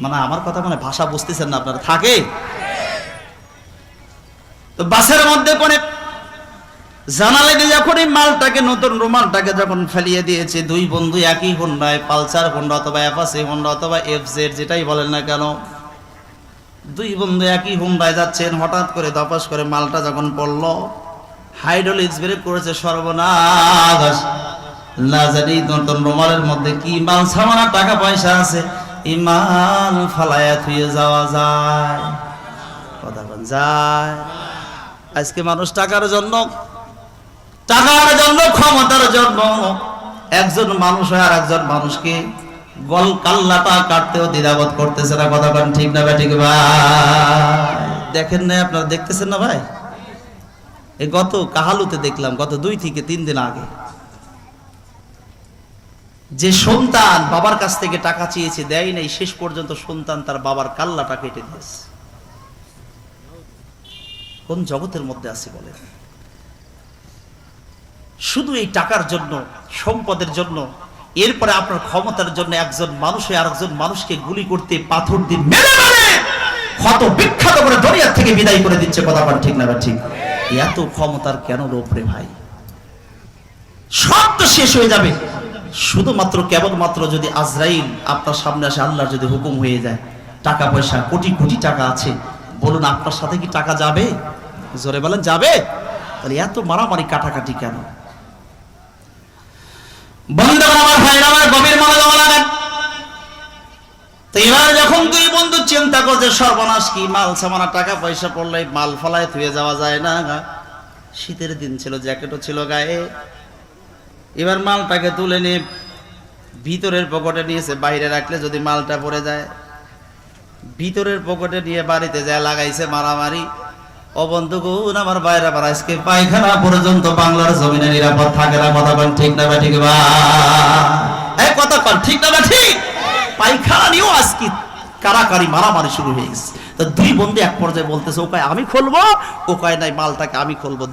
মানে আমার কথা মানে ভাষা বুঝতেছেন না আপনারা? থাকে। তো বাসের মধ্যে করে জানালে দিয়ে যখন এই মালটাকে, নতুন রুমালটাকে যখন ফেলিয়ে দিয়েছে, 2 বন্ধু একই হোন্ডায়, পালসার হোন্ডা অথবা অ্যাপাচি হোন্ডা অথবা এফজেড, যেটাই বলেন না কেন, 2 বন্ধু একই হোন্ডায় যাচ্ছেন। হঠাৎ করে দপাস করে মালটা যখন পড়লো, হাইড্রোলিক্স ব্রেক করেছে, সর্বনাশ। না জানি নতুন রুমালের মধ্যে কি মাল সামানা টাকা পয়সা আছে, এই মাল ফালায়া থুয়ে যাওয়া যায়? কথা বল, যায়? আজকে মানুষ টাকার জন্য, ক্ষমতার জন্য, একজন মানুষ আর একজন মানুষকে গল কাল্লাটা কাটতেও দ্বিধাবোধ করতেছে না। কথা বলেন, ঠিক না ঠিক ভাই? দেখেন না আপনারা? দেখতেছেন না ভাই? এই গত কাহালুতে দেখলাম, গত 2 থেকে 3 দিন আগে, যে সন্তান বাবার কাছ থেকে টাকা চেয়েছে, দেয় নাই, শেষ পর্যন্ত সন্তান তার বাবার কাল্লাটা কেটে দিয়েছে। কোন জগতের মধ্যে আছে বলে? শুধু এই টাকার জন্য, সম্পদের জন্য, এরপরে আপনার ক্ষমতার জন্য একজন মানুষ আরেকজন মানুষকে গুলি করতে, পাথর দিয়ে মেরে মেরে ক্ষত বিখ্যাত করে দুনিয়া থেকে বিদায় করে দিচ্ছে। কথা বলেন, ঠিক না ঠিক? এত ক্ষমতার কেন লোভ রে ভাই? সব তো শেষ হয়ে যাবে, শুধুমাত্র কেবলমাত্র যদি আজরাইল আপনার সামনে আসে, আল্লাহর যদি হুকুম হয়ে যায়, টাকা পয়সা কোটি কোটি টাকা আছে, বলুন আপনার সাথে কি টাকা যাবে? জোরে বলেন, যাবে? তাহলে এত মারামারি কাটাকাটি কেন? বন্ধুরা আমার, ভাইরা আমার, গভীর মনোযোগ লাগান। তো এবার যখন দুই বন্ধু চিন্তা করছে সর্বনাশ, কি মাল সামানা টাকা পয়সা পড়লে মাল ফলায় থুয়ে যাওয়া যায় না, শীতের দিন ছিল, জ্যাকেটও ছিল গায়ে। এবার মালটাকে তুলে নিয়ে ভিতরের পকেটে নিয়েছে, বাইরে রাখলে যদি মালটা পড়ে যায়। ভিতরের পকেটে নিয়ে বাড়িতে যায় লাগাইছে মারামারি। ও বন্ধুগণ আমার বাইরে আবার আজকে পায়খানা পর্যন্ত বাংলার জমিনে নিরাপদ থাকে না। কথা বল ঠিক না বা ঠিক? এই কথা বল ঠিক না বা ঠিক? পায়খানা নিয়েও আজকে কারাকারি মারামারি শুরু হয়ে গেছে। তো দুই বন্ধু এক পর্যায়ে বলতেছে, ও কয় আমি খুলবো, ও কয় নাই মালটাকে আমি খুলবো।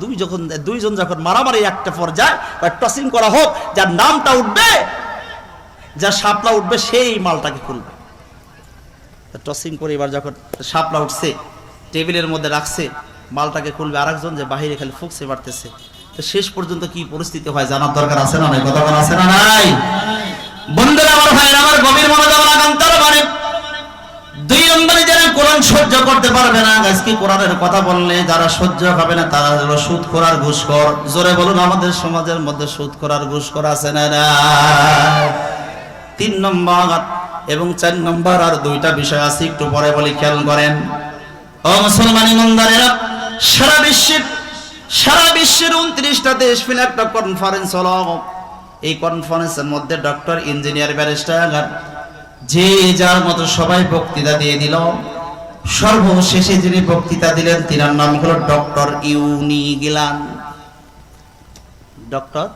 দুইজন যখন মারামারি একটা পর্যায়ে টসিং করা হোক, যার নামটা উঠবে, যার শাপলা উঠবে, সেই মালটাকে খুলবে। টসিং করে এবার যখন শাপলা উঠছে, টেবিলের মধ্যে রাখছে, মালটাকে খুলবে, আরেকজন যে বাহিরে খালি ফুকছে মারতেছে। তো শেষ পর্যন্ত কি পরিস্থিতি হয় জানার দরকার আছে না নাই? কথা বলা আছে না নাই? বন্ধুরা আমার, ভাইরা আমার, গভীর মনোযোগ লাগান। তার মানে দুই নম্বরে যারা কোরআন সহ্য করতে পারবে না, আজকে কোরআনের কথা বললে যারা সহ্য হবে না তারা হলো সুদখোর আর ঘুষখোর। জোরে বলুন, আমাদের সমাজের মধ্যে সুদখোর আর ঘুষখোর আছে না না? 3 নম্বর এবং 4 নম্বর আর দুইটা বিষয় আছে, একটু পরে বলি, খেয়াল করেন। ও মুসলমান ইমানদারেরা, সারা বিশ্বের 29টা দেশ মিলে একটা কনফারেন্স হলো। এই কনফারেন্সের মধ্যে ডক্টর, ইঞ্জিনিয়ার, ব্যারিস্টার যে যার মতো সবাই বক্তৃতা দিয়ে দিল। সর্বশেষে যিনি বক্তৃতা দিলেন তিনার নাম হলো ডক্টর ইউনিগিলান। ডক্টর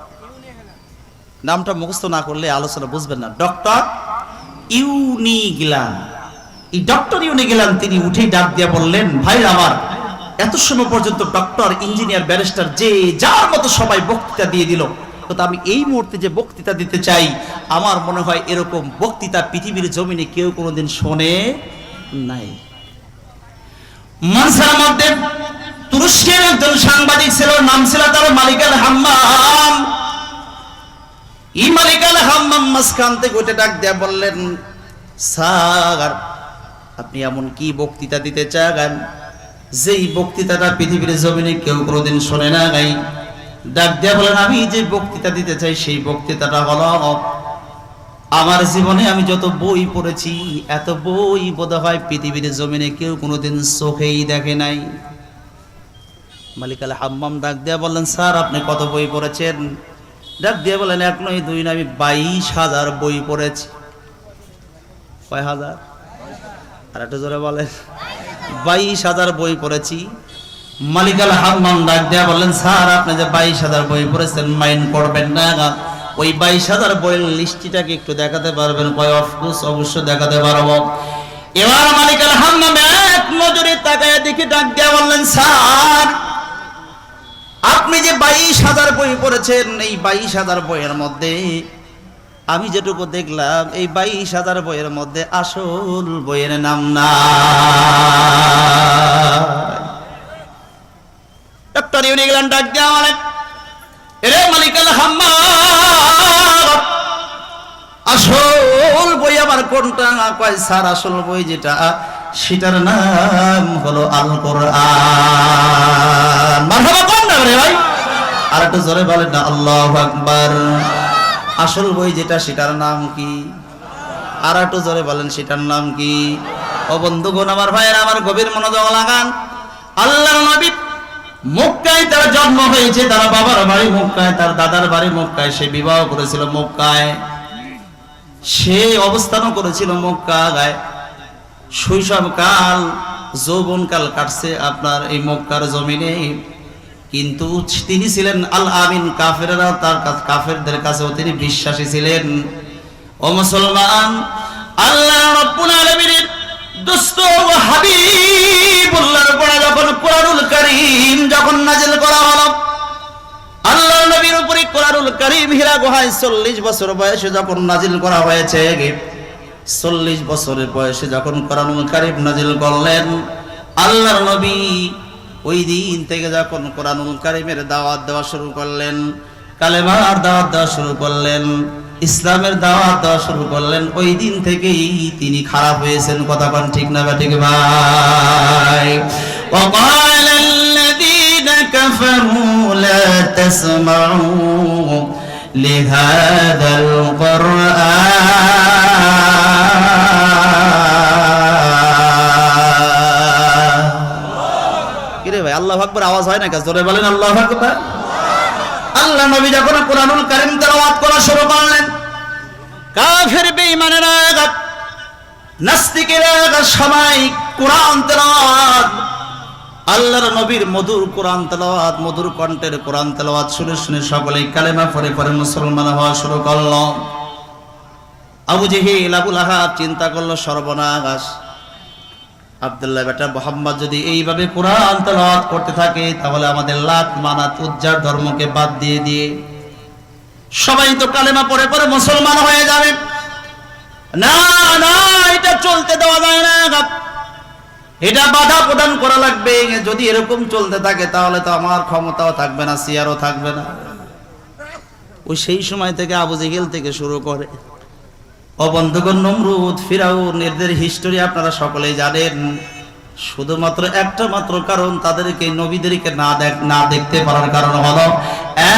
নামটা মুখস্থ না করলে আলোচনা বুঝবেন না। ডক্টর ইউনিগিলান, এই ডক্টর ইউনিগিলান তিনি উঠেই ডাক দিয়ে বললেন, ভাই আমার, এত সময় পর্যন্ত ডক্টর, ইঞ্জিনিয়ার, ব্যারিস্টার যে যার মতো সবাই বক্তৃতা দিয়ে দিল, তো আমি এই মুহূর্তে যে বক্তৃতা দিতে চাই, আমার মনে হয় এরকম বক্তৃতা পৃথিবীর জমিনে কেউ কোনোদিন শোনে নাই। মানুষের মধ্যে তুরস্কের একজন সাংবাদিক ছিল, নাম ছিল তার মালিক আল হাম্মাম। এই মালিক আল হাম্মাম মাঝখান থেকে ওইটা ডাক দেয়া বললেন, স্যার আপনি এমন কি বক্তৃতা দিতে চান যেই বক্তৃতাটা পৃথিবীর জমিনে কেউ কোনোদিন শোনে না নাই? ডাক দেয়া বলেন, আমি যে বক্তৃতা দিতে চাই সেই বক্তৃতাটা হলো, আমার জীবনে আমি যত বই পড়েছি, এত বই বোধহয় পৃথিবীর জমিনে কেউ কোনোদিন চোখেই দেখে নাই। মালিক আল হাম্মাম ডাক দেয়া বললেন, স্যার আপনি কত বই পড়েছেন? ডাক দিয়ে বলেন, 1 নয় 2 নয়, আমি 22,000 বই পড়েছি। কয় হাজার? আর একটু জোরে বলেন। 22,000 বই পড়েছি। মালিক আল হাম্মাম ডাক দেয়া বললেন, স্যার আপনি যে 22,000 বই পড়েছেন, মাইন্ড করবেন না, ওই 22,000 বইয়ের লিস্টিটাকে একটু দেখাতে পারবেন? কয় অফকোর্স, অবশ্যই দেখাতে পারবো। এবার মালিক আল হাম্মাম এক নজরে তাকায় দেখে ডাক দেয়া বললেন, স্যার আপনি যে 22,000 বই পড়েছেন, এই 22,000 বইয়ের মধ্যে আমি যেটুকু দেখলাম, এই 22,000 বইয়ের মধ্যে আসল বইয়ের নাম না। ডক্টর ইউনিগিলান ডাক দেয়া বলেন, এরে মালিক আল হাম্মাম, আসল বই আমার কোনটা? কয় স্যার আসল বই যেটা, সেটার নাম হলো আল কোরআন। মারহাবা কোন নাম রে ভাই? আর একটু জোরে বলেন না, আল্লাহু আকবার। আসল বই যেটা, সেটার নাম কি? আর একটু জোরে বলেন, সেটার নাম কি? ও বন্ধুগণ আমার, ভাইয়েরা আমার, গভীর মনোযোগ লাগান। আল্লাহর নবী মক্কায় তার জন্ম হয়েছে, তার বাবার বাড়ি মক্কায়, তার দাদার বাড়ি মক্কায়, সে বিবাহ করেছিল মক্কায়, সে অবস্থানও করেছিল মক্কায়। শৈশবকাল, যৌবনকাল কাটছে আপনার এই মক্কার জমিনে। কিন্তু তিনি ছিলেন আল আমিন, কাফেররা তার কাফেরদের কাছেও তিনি বিশ্বাসী ছিলেন। ও মুসলমান, আল্লাহ রাব্বুল আলামিনের দোস্ত ও হাবিবুল্লাহর উপরে যখন কোরআনুল কারীম যখন নাযিল করা হলো, আল্লাহর নবীর উপরে কোরআনুল কারীম হীরা গুহায় 40 বছর বয়সে যখন নাযিল করা হয়েছে, 40 বছরের বয়সে যখন কোরআনুল কারীম নাযিল করলেন, আল্লাহর নবী ওই দিন থেকে যখন কোরআনুল কারীমের দাওয়াত দেওয়া শুরু করলেন, কালেমার দাওয়াত দেওয়া শুরু করলেন, ইসলামের দাওয়াত দেওয়া শুরু করলেন, ওই দিন থেকেই তিনি খারাপ হয়েছেন। কথা কোন ঠিক না বা ঠিক ভাই? ওয়াকালাল্লাযীনা كفروا لا تسمعوا لهذا القرآن কিরে ভাই আল্লাহু আকবার আওয়াজ হয় না, কাজ ধরে বলেন আল্লাহু আকবার। আল্লাহ নবী যখন কোরআনুল কারীম তেলাওয়াত করা শুরু করলেন, কাফের বেঈমানেরা নাস্তিকেরা সবাই কোরআন তেলাওয়াত, আল্লাহর নবীর মধুর কোরআন তেলাওয়াত, মধুর কণ্ঠের কোরআন তেলাওয়াত শুনে শুনে সকলেই কালেমা পড়ে পড়ে মুসলমান হওয়া শুরু করল। আবু জেহেল আবু লাহাব চিন্তা করলো সর্বনাশ, আব্দুল্লাহ বেটা মুহাম্মদ যদি এইভাবে কোরআন তেলাওয়াত করতে থাকে তাহলে আমাদের লাত মানাত উজ্জার ধর্মকে বাদ দিয়ে দিয়ে সবাই তো কালেমা পড়ে পড়ে মুসলমান হয়ে যাবে। না না, এটা চলতে দেওয়া যায় না, এটা বাধা প্রদান করা লাগবে। যদি এরকম চলতে থাকে তাহলে তো আমার ক্ষমতাও থাকবে না, সিয়ারও থাকবে না। ওই সেই সময় থেকে আবু জেহেল থেকে শুরু করে বন্ধুগণ, নমরুদ, ফিরাউন, এদের হিস্টোরি আপনারা সকলেই জানেন। শুধুমাত্র একটা মাত্র কারণ, তাদেরকে নবীদেরকে না দেখতে পারার কারণ হলো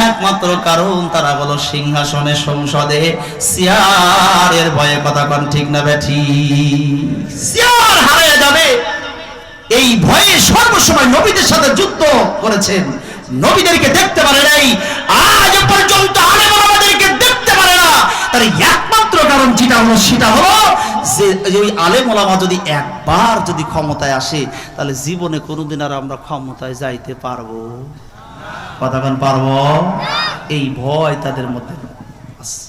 একমাত্র কারণ, তারা হলো সিংহাসনে সংসদে সিয়ারের ভয়ে। কথা কোন ঠিক না বেঠি? সিয়ার হারিয়ে যাবে এই ভয়ে সর্বসময় নবীদের সাথে যুদ্ধ করেছেন, নবীদেরকে দেখতে পারে নাই, আজ পর্যন্ত আলেম আমাদেরকে দেখতে পারে না। তার একমাত্র কারণ যেটা হলো সেটা হলো যে ওই আলেম ওলামা যদি একবার যদি ক্ষমতায় আসে তাহলে জীবনে কোনোদিন আর আমরা ক্ষমতায় যাইতে পারবো? কথা কোন পারবো? এই ভয় তাদের মধ্যে আছে।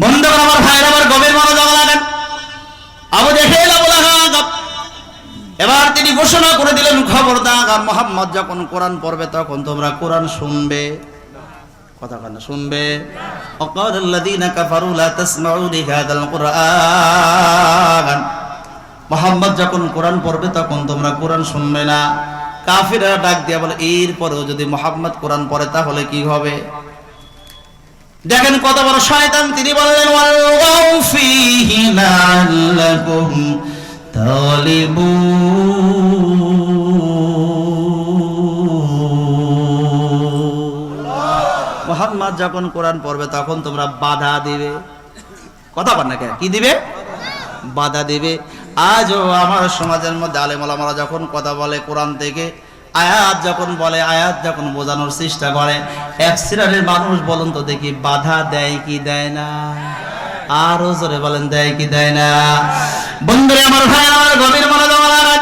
বন্ধুগণ আমার ভাইরা, আমার গভীর মনোযোগ লাগান। আবু জেহেল আবু লাহাব এবার তিনি ঘোষণা করে দিলেন, খবরদার মুহাম্মদ যখন কোরআন পড়বে তখন তোমরা কোরআন শুনবে। কথা কান শুনবে। وقال الذين كفروا لا تسمعوا لهذا القرآن, মুহাম্মদ যখন কোরআন পড়বে তখন তোমরা কোরআন শুনবে না। কাফিররা ডাক দিয়া বলে, এরপরেও যদি মুহাম্মদ কোরআন পড়ে তাহলে কি হবে? দেখেন কত বড় শয়তান। তিনি বললেন, ওয়াল্লাহু ফীহি লাআল্লাকুম মুহাম্মদ যখন কোরআন পড়বে তখন তোমরা বাধা দিবে। কথা বল না, কেন কি দিবে? বাধা দিবে। আজও আমার সমাজের মধ্যে আলেম ওলামারা যখন কথা বলে কোরআন থেকে, আয়াত যখন বলে, আয়াত যখন বোঝানোর চেষ্টা করে, এক শ্রেণীর মানুষ বলুন তো দেখি বাধা দেয় কি দেয় না? আরো জোরে বলেন, দেয় কি দেয় না? বন্ধুরা আমার ভাই, আমার গভীর মনোযোগ লাগান,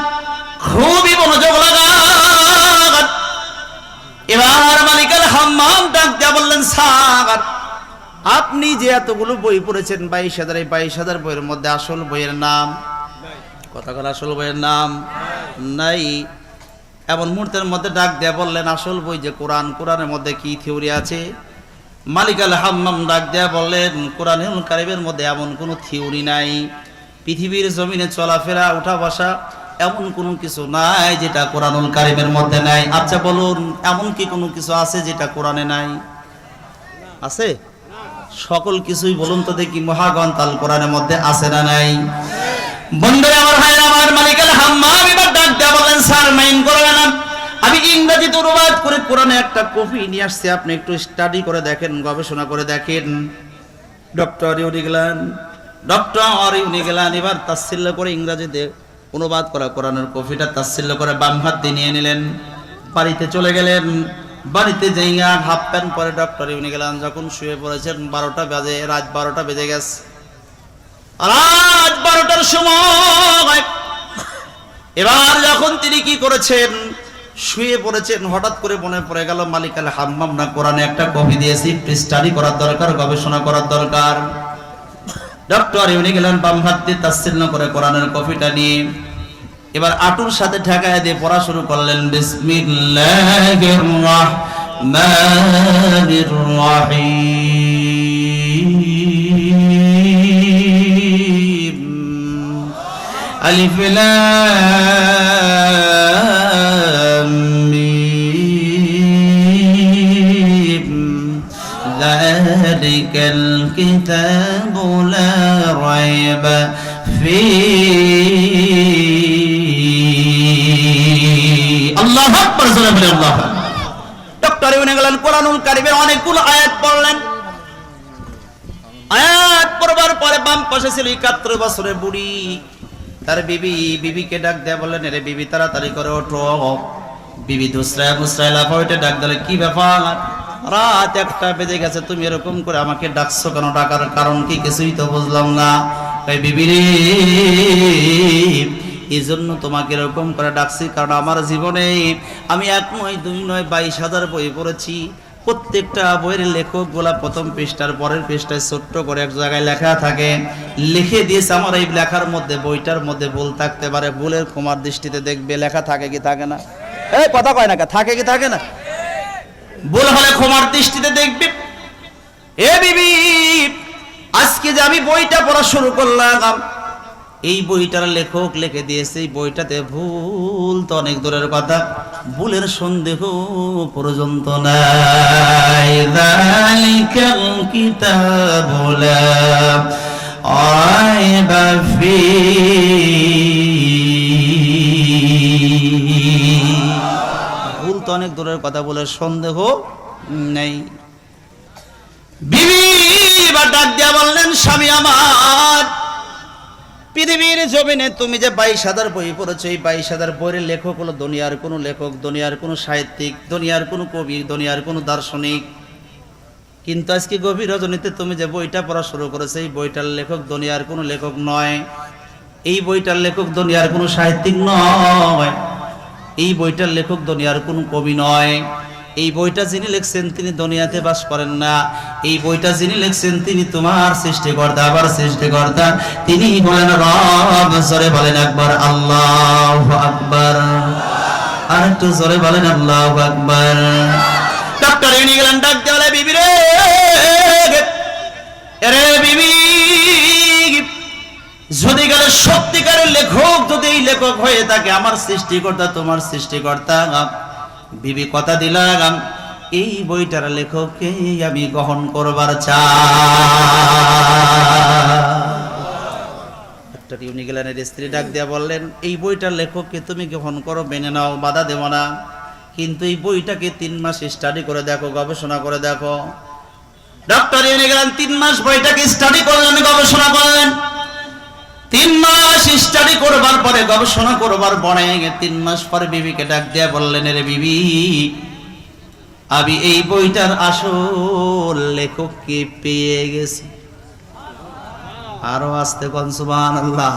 খুবই মনোযোগ লাগান। এবার মালিকাল হাম্মাম ডাক দিয়া বললেন, স্যার আপনি যে এতগুলো বই পড়েছেন 22,000, এই 22,000 বইয়ের মধ্যে আসল বইয়ের নাম, কথা বলা আসল বইয়ের নাম নাই। এমন মুহূর্তের মধ্যে ডাক দিয়া বললেন, আসল বই যে কোরআন, কোরআনের মধ্যে কি থিওরি আছে? মালিক আল হাম্মাম ডাক দেয়া বললেন, কোরআনুল কারীমের মধ্যে এমন কোনো থিওরি নাই। পৃথিবীর জমিনে চলাফেরা, উঠা বসা এমন কোনো কিছু নাই যেটা কোরআনুল কারীমের মধ্যে নাই। আচ্ছা বলুন, এমন কি কোনো কিছু আছে যেটা কোরআনে নাই? আছে? সকল কিছুই বলুন তো দেখি মহাগ্রন্থ আল কোরআনের মধ্যে আছে না নাই? বন্ধুরা আমার ভাইরা, আমার মালিক আল হাম্মাম এবার ডাক দেয়া বললেন, স্যার মাইন্ড করবেন না, আমি ইংরেজিতে অনুবাদ করে কোরআনে একটা কপি নিয়ে আসছি, আপনি একটু স্টাডি করে দেখেন, গবেষণা করে দেখেন। ডক্টর ইউনিগেলান এবার তাফসীর করে ইংরেজিতে অনুবাদ করা কোরআনের কপিটা তাফসীর করে বাম হাত দিয়ে নিয়ে নিলেন, বাড়িতে চলে গেলেন। বাড়িতে যাইয়া হাফ প্যান্ট পরে ডক্টর ইউনিগেলান যখন শুয়ে পড়েছেন, 12টা বাজে, রাত 12টা বেজে গেছে। রাত 12টার সময় এবার যখন তিনি কি করেছেন, শুয়ে পড়েছেন, হঠাৎ করে মনে পড়ে গেল মালিক আল হাম্মাম না কোরআনে একটা কপি দিয়েছি, একটু স্টাডি করার দরকার, গবেষণা করার দরকার। ডক্টর ইউনিগেলান বাম হাত দিয়ে তাফসীর করে কোরআনের কপিটা নিয়ে এবার আটুর সাথে ঠেকায় দিয়ে পড়া শুরু করলেন, বিসমিল্লাহির রাহমানির রাহিম, আলিফ লাম মিম, যালিকাল কিতাবু লা রাইবা ফীহি। আল্লাহু আকবার। জোরে বলে আল্লাহু আকবার। ডক্টর উনি গেলেন কোরআনুল কারীমের অনেকগুলো আয়াত পড়লেন। আয়াত পড়বার পরে বাম পাশে ছিল 71 বছরের বুড়ি, তার বিবিকে ডাক দেয়া বললেন, রে বিবি তাড়াতাড়ি করে ওঠো। বিবি দুসরায় মুসরায় লাফাইতে ডাক দিলে, কি ব্যাপার, রাত 1টা বেজে গেছে, তুমি এরকম করে আমাকে ডাকছো কেন, ডাকার কারণ কি, কিছুই তো বুঝলাম না। তাই বিবি রে, এই জন্য তোমাকে এরকম করে ডাকছি, কারণ আমার জীবনে আমি 1 নয় 2 নয় 22,000 বই পড়েছি। প্রত্যেকটা বইয়ের লেখক গুলা প্রথম পৃষ্ঠার পরের পৃষ্ঠায় ছোট্ট করে এক জায়গায় লেখা থাকে, লিখে দিয়েছে। আমার এই লেখার মধ্যে, বইটার মধ্যে ভুল থাকতে পারে, ভুলের ক্ষমার দৃষ্টিতে দেখবে। লেখা থাকে কি থাকে না? এই কথা কয় না, থাকে কি থাকে না? ভুল হলে ক্ষমার দৃষ্টিতে দেখবে। এ বিবি, আজকে যে আমি বইটা পড়া শুরু করলাম, এই বইটার লেখক লিখে দিয়েছে, এই বইটাতে ভুল তো অনেক দূরের কথা, ভুলের সন্দেহ পর্যন্ত নাই। যালিকাল কিতাবু লা রাইবা ফীহি, ভুল তো অনেক দূরের কথা, ভুলের সন্দেহ নেই। বিবি এবার ডাক দিয়া বললেন, স্বামী আমার, পৃথিবীর জমিনে তুমি যে 22,000 বই পড়েছো, এই 22,000 বইয়ের লেখক হলো দুনিয়ার কোনো লেখক, দুনিয়ার কোনো সাহিত্যিক, দুনিয়ার কোনো কবি, দুনিয়ার কোনো দার্শনিক। কিন্তু আজকে গভীর রজনীতে তুমি যে বইটা পড়া শুরু করেছো, এই বইটার লেখক দুনিয়ার কোনো লেখক নয়, এই বইটার লেখক দুনিয়ার কোনো সাহিত্যিক নয়, এই বইটার লেখক দুনিয়ার কোনো কবি নয়। এই বইটা যিনি লিখছেন তিনি দুনিয়াতে বাস করেন না, এই বইটা যিনি লিখছেন তিনি তোমার সৃষ্টিকর্তা, আবার সৃষ্টিকর্তা তিনি বলেন রব। জোরে বলেন একবার আল্লাহু আকবার, আর একটু জোরে বলেন আল্লাহু আকবার। ডক্টর এনে গেলেন, ডাক দেওয়ালে, বিবি রে, আরে বিবি, যদি গেলে সত্যিকারের লেখক, যদি এই লেখক হয়ে থাকে আমার সৃষ্টিকর্তা, তোমার সৃষ্টিকর্তা, বিবি কথা দিলাম এই বইটার লেখককে আমি গ্রহণ করবার চাই। উনি গেলেন, স্ত্রী ডাক দিয়া বললেন, এই বইটার লেখককে তুমি গ্রহণ করো, মেনে নাও, বাধা দেব না, কিন্তু এই বইটাকে 3 মাস স্টাডি করে দেখো, গবেষণা করে দেখো। ডক্টর উনি গেলেন 3 মাস বইটাকে স্টাডি করলেন, গবেষণা করলেন। 3 মাস স্টাডি করবার পরে, গবেষণা করবার পরে 3 মাস পরে বিবিকে ডাক দিয়া বললেন, রে বিবি, আমি এই বইটার আসল লেখককে পেয়ে গেছি। আরো আস্তে কোন সুবহানাল্লাহ,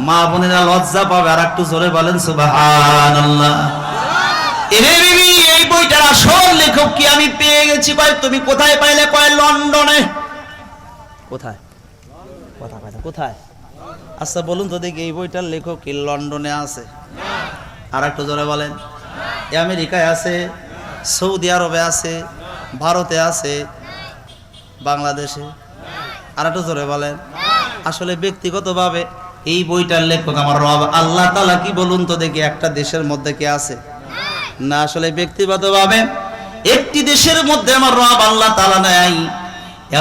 মা বোনেরা লজ্জা পাবে, আর একটু জোরে বলেন সুবহানাল্লাহ। রে বিবি, এই বইটার আসল লেখককে আমি পেয়ে গেছি। কয় তুমি কোথায় পাইলে? কয় লন্ডনে। কোথায়? কথা কয় না, কোথায়? আচ্ছা বলুন তো দেখি, এই বইটার লেখক কি লন্ডনে আছে? আর একটু জোরে বলেন। আমেরিকায় আছে, সৌদি আরবে আছে, ভারতে আছে, বাংলাদেশে? আর একটু জোরে বলেন। আসলে ব্যক্তিগতভাবে এই বইটার লেখক আমার রব আল্লাহ তাআলা। কি বলুন তো দেখি, একটা দেশের মধ্যে কে আছে? না, আসলে ব্যক্তিগতভাবে একটি দেশের মধ্যে আমার রব আল্লাহ তাআলা নাই,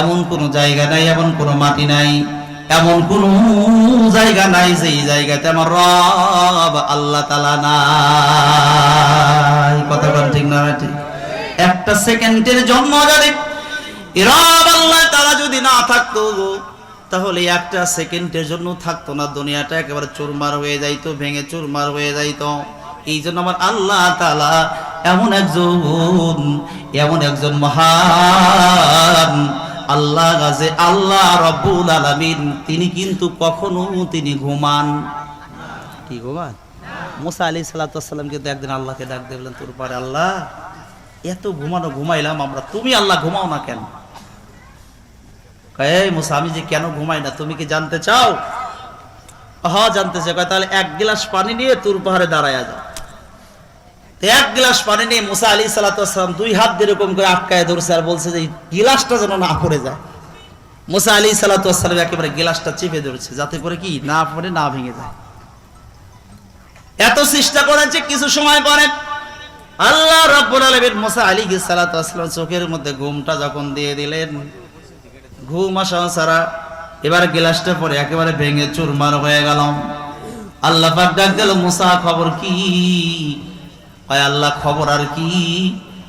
এমন কোন জায়গা নাই, এমন কোন মাটি নাই, এমন কোন জায়গা নাই যেই জায়গাতে আমার রব আল্লাহ তাআলা নাই। কথা বল ঠিক না ঠিক? একটা সেকেন্ডের জন্য যদি রব আল্লাহ তাআলা যদি না থাকতো, তাহলে একটা সেকেন্ডের জন্য থাকতো না, দুনিয়াটা একেবারে চুরমার হয়ে যাইতো, ভেঙে চুরমার হয়ে যাইতো। এই জন্য আমার আল্লাহ তাআলা এমন একজন মহান আল্লাহ গাজে, আল্লাহ রব্বুল আলামিন, তিনি কিন্তু কখনো তিনি ঘুমান। কি ঘুমান? মুসা আলাইহিস সালাতু ওয়াস সালাম কিন্তু একদিন আল্লাহকে ডাক দিয়ে বললেন, তোর পারে আল্লাহ এত ঘুমাইলাম আমরা, তুমি আল্লাহ ঘুমাও না কেন? এই মুসা, আমি যে কেন ঘুমাই না তুমি কি জানতে চাও? হ্যাঁ জানতে চাই। তাহলে 1 গ্লাস পানি নিয়ে তুর পাহাড়ে দাঁড়ায়া যাও। 1 গ্লাস পানি নিয়ে মুসা আলাইহিস সালাতু ওয়াস সালাম 2 হাত দিয়ে এরকম করে আটকায় ধরছে, আর বলছে যে গিলাসটা যেন না পড়ে যায়। মুসা আলাইহিস সালাতু ওয়াস সালাম একেবারে গিলাসটা চেপে ধরছে, যাতে করে কি না পড়ে, না ভেঙে যায়। এত চেষ্টা করেছে, কিছু সময় পরে আল্লাহ রাব্বুল আলামিন মুসা আলাইহিস সালাতু ওয়াস সালাম চোখের মধ্যে ঘুমটা যখন দিয়ে দিলেন, ঘুম আসা ছাড়া এবার গ্লাসটা পরে একেবারে ভেঙে চুরমার হয়ে গেল। আল্লাহ পাক ডাক দিল, মুসা খবর কি? আয় আল্লাহ, খবর আর কি,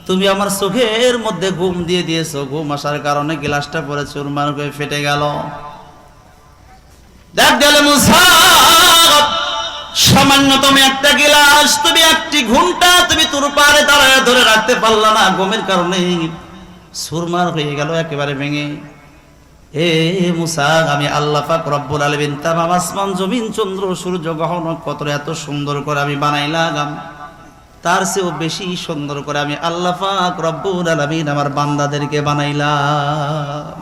তুমি আমার চোখের মধ্যে ঘুম দিয়ে দিয়েছো, ঘুম আসার কারণে গ্লাসটা পরে চুরমার হয়ে ফেটে গেল। দেখ গেল মুসা, সামান্যতম একটা গ্লাস, তুমি একটি ঘুমটা তুমি তোর পারে দাঁড়ায় ধরে রাখতে পারলা না, ঘুমের কারণে সুরমার হয়ে গেল একেবারে ভেঙে। এ মুসা, আমি আল্লাহ পাক রব্বুল আলামিন তামাম আসমান জমিন চন্দ্র সূর্য গ্রহ নক্ষত্র এত সুন্দর করে আমি বানাইলাম, তার চেয়েও বেশি সুন্দর করে আমি আল্লাহ পাক রব্বুল আলামিন আমার বান্দাদেরকে বানাইলাম।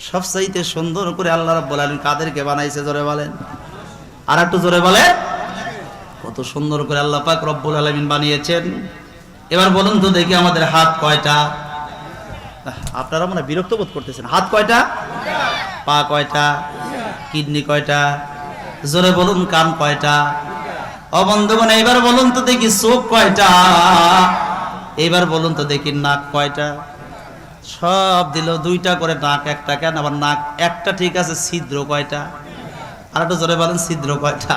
সবচাইতে সুন্দর করে আল্লাহ রাব্বুল আলামিন কাদেরকে বানাইছে জোরে বলেন, আর একটু জোরে বলে, কত সুন্দর করে আল্লাহ পাক রব্বুল আলামিন বানিয়েছেন। এবার বলুন তো দেখি আমাদের হাত কয়টা? আপনারা মনে বিরক্ত বোধ করতেছেন। হাত কয়টা? পা কয়টা? কিডনি কয়টা? জোরে বলুন কান কয়টা? ও বন্ধুগণ, এবার বলুন তো দেখি চোখ কয়টা? এবার বলুন তো দেখি নাক কয়টা? সব দিল দুইটা করে, নাক একটা কেন? আবার নাক একটা ঠিক আছে, ছিদ্র কয়টা? আর একটু জোরে বলেন ছিদ্র কয়টা?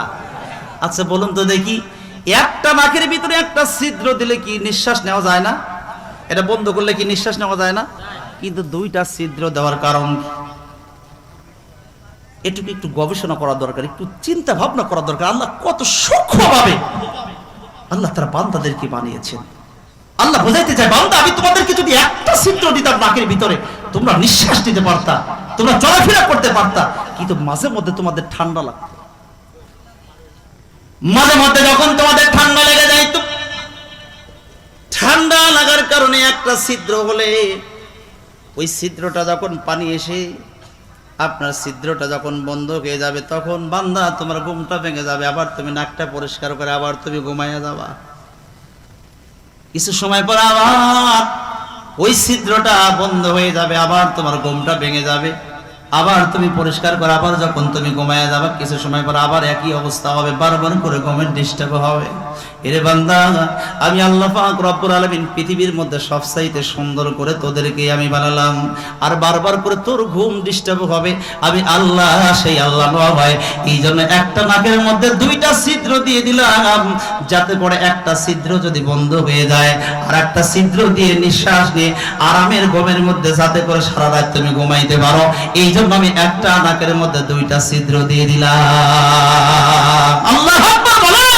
আচ্ছা বলুন তো দেখি, একটা নাকের ভিতরে একটা ছিদ্র দিলে কি নিঃশ্বাস নেওয়া যায় না? এটা বন্ধ করলে কি নিঃশ্বাস নেওয়া যায় না? কিন্তু দুইটা ছিদ্র দেওয়ার কারণ এটুকু একটু গবেষণা করা দরকার, একটু চিন্তা ভাবনা করা দরকার। আল্লাহ কত সূক্ষ্মভাবে আল্লাহ তার বান্দাদেরকে বানিয়েছেন। আল্লাহ বোঝাইতে চায়, বান্দা আমি তোমাদেরকে যদি একটা ছিদ্র দিতাম নাকের ভিতরে, তোমরা নিঃশ্বাস নিতে পারতা, তোমরা চলাফেরা করতে পারতা, কিন্তু মাঝে মধ্যে তোমাদের ঠান্ডা লাগতো। মাঝে মধ্যে যখন তোমাদের ঠান্ডা লেগে যাইতো, ঠান্ডা লাগার কারণে একটা ছিদ্র হলে ওই ছিদ্রটা যখন পানি এসে আপনার ছিদ্রটা যখন বন্ধ হয়ে যাবে, তখন বান্দা তোমার ঘুমটা ভেঙে যাবে, আবার তুমি নাকটা পরিষ্কার করে আবার তুমি ঘুমাইয়া যাবা। কিছু সময় পর আবার ওই ছিদ্রটা বন্ধ হয়ে যাবে, আবার তোমার ঘুমটা ভেঙে যাবে, আবার তুমি পরিষ্কার করে আবার যখন তুমি ঘুমাইয়া যাবে, কিছু সময় পর আবার একই অবস্থা হবে, বারবার করে ঘুমের ডিস্টার্ব হবে। এরে বান্দা, আমি আল্লাহ পাক রব্বুল আলামিন পৃথিবীর মধ্যে সবচাইতে সুন্দর করে তোদেরকে আমি বানালাম, আর বারবার করে তোর ঘুম ডিস্টার্ব হবে, আমি আল্লাহ সেই আল্লাহ নয়। এই জন্য একটা নাকের মধ্যে দুইটা ছিদ্র দিয়ে দিলাম, যাতে করে একটা ছিদ্র যদি বন্ধ হয়ে যায় আর একটা ছিদ্র দিয়ে নিঃশ্বাস নিয়ে আরামের ঘুমের মধ্যে যাতে করে সারা রাত তুমি ঘুমাইতে পারো। এই জন্য আমি একটা নাকের মধ্যে দুইটা ছিদ্র দিয়ে দিলাম। আল্লাহু আকবার বলেন।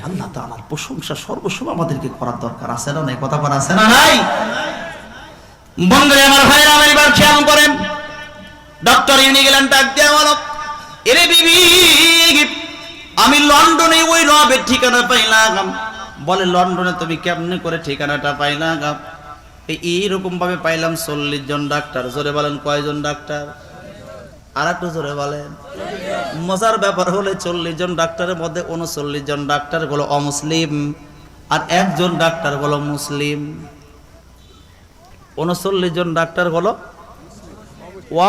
আল্লাহ তাআলার প্রশংসা সর্বসময় আমাদেরকে করার দরকার আছে না নাই? কথা বলা আছে না নাই? বন্ধুরা আমার ভাইরা, আমার এবার খেয়াল করেন, ডক্টর ইংল্যান্ড ডাক দেওয়া হলো, এরে বিবি আমি লন্ডনে ওই রবের ঠিকানা পাইলাম। বলে লন্ডনে তুমি কেমনে করে ঠিকানাটা পাইলাম? এইরকম ভাবে পাইলাম 40 জন ডাক্তার। জোরে বলেন কয়জন ডাক্তার? আর একটু জোরে বলেন। মজার ব্যাপার হলে 40 জন ডাক্তারের মধ্যে 39 জন ডাক্তার হলো অমুসলিম, আর একজন ডাক্তার হলো মুসলিম। 39 জন ডাক্তার হলো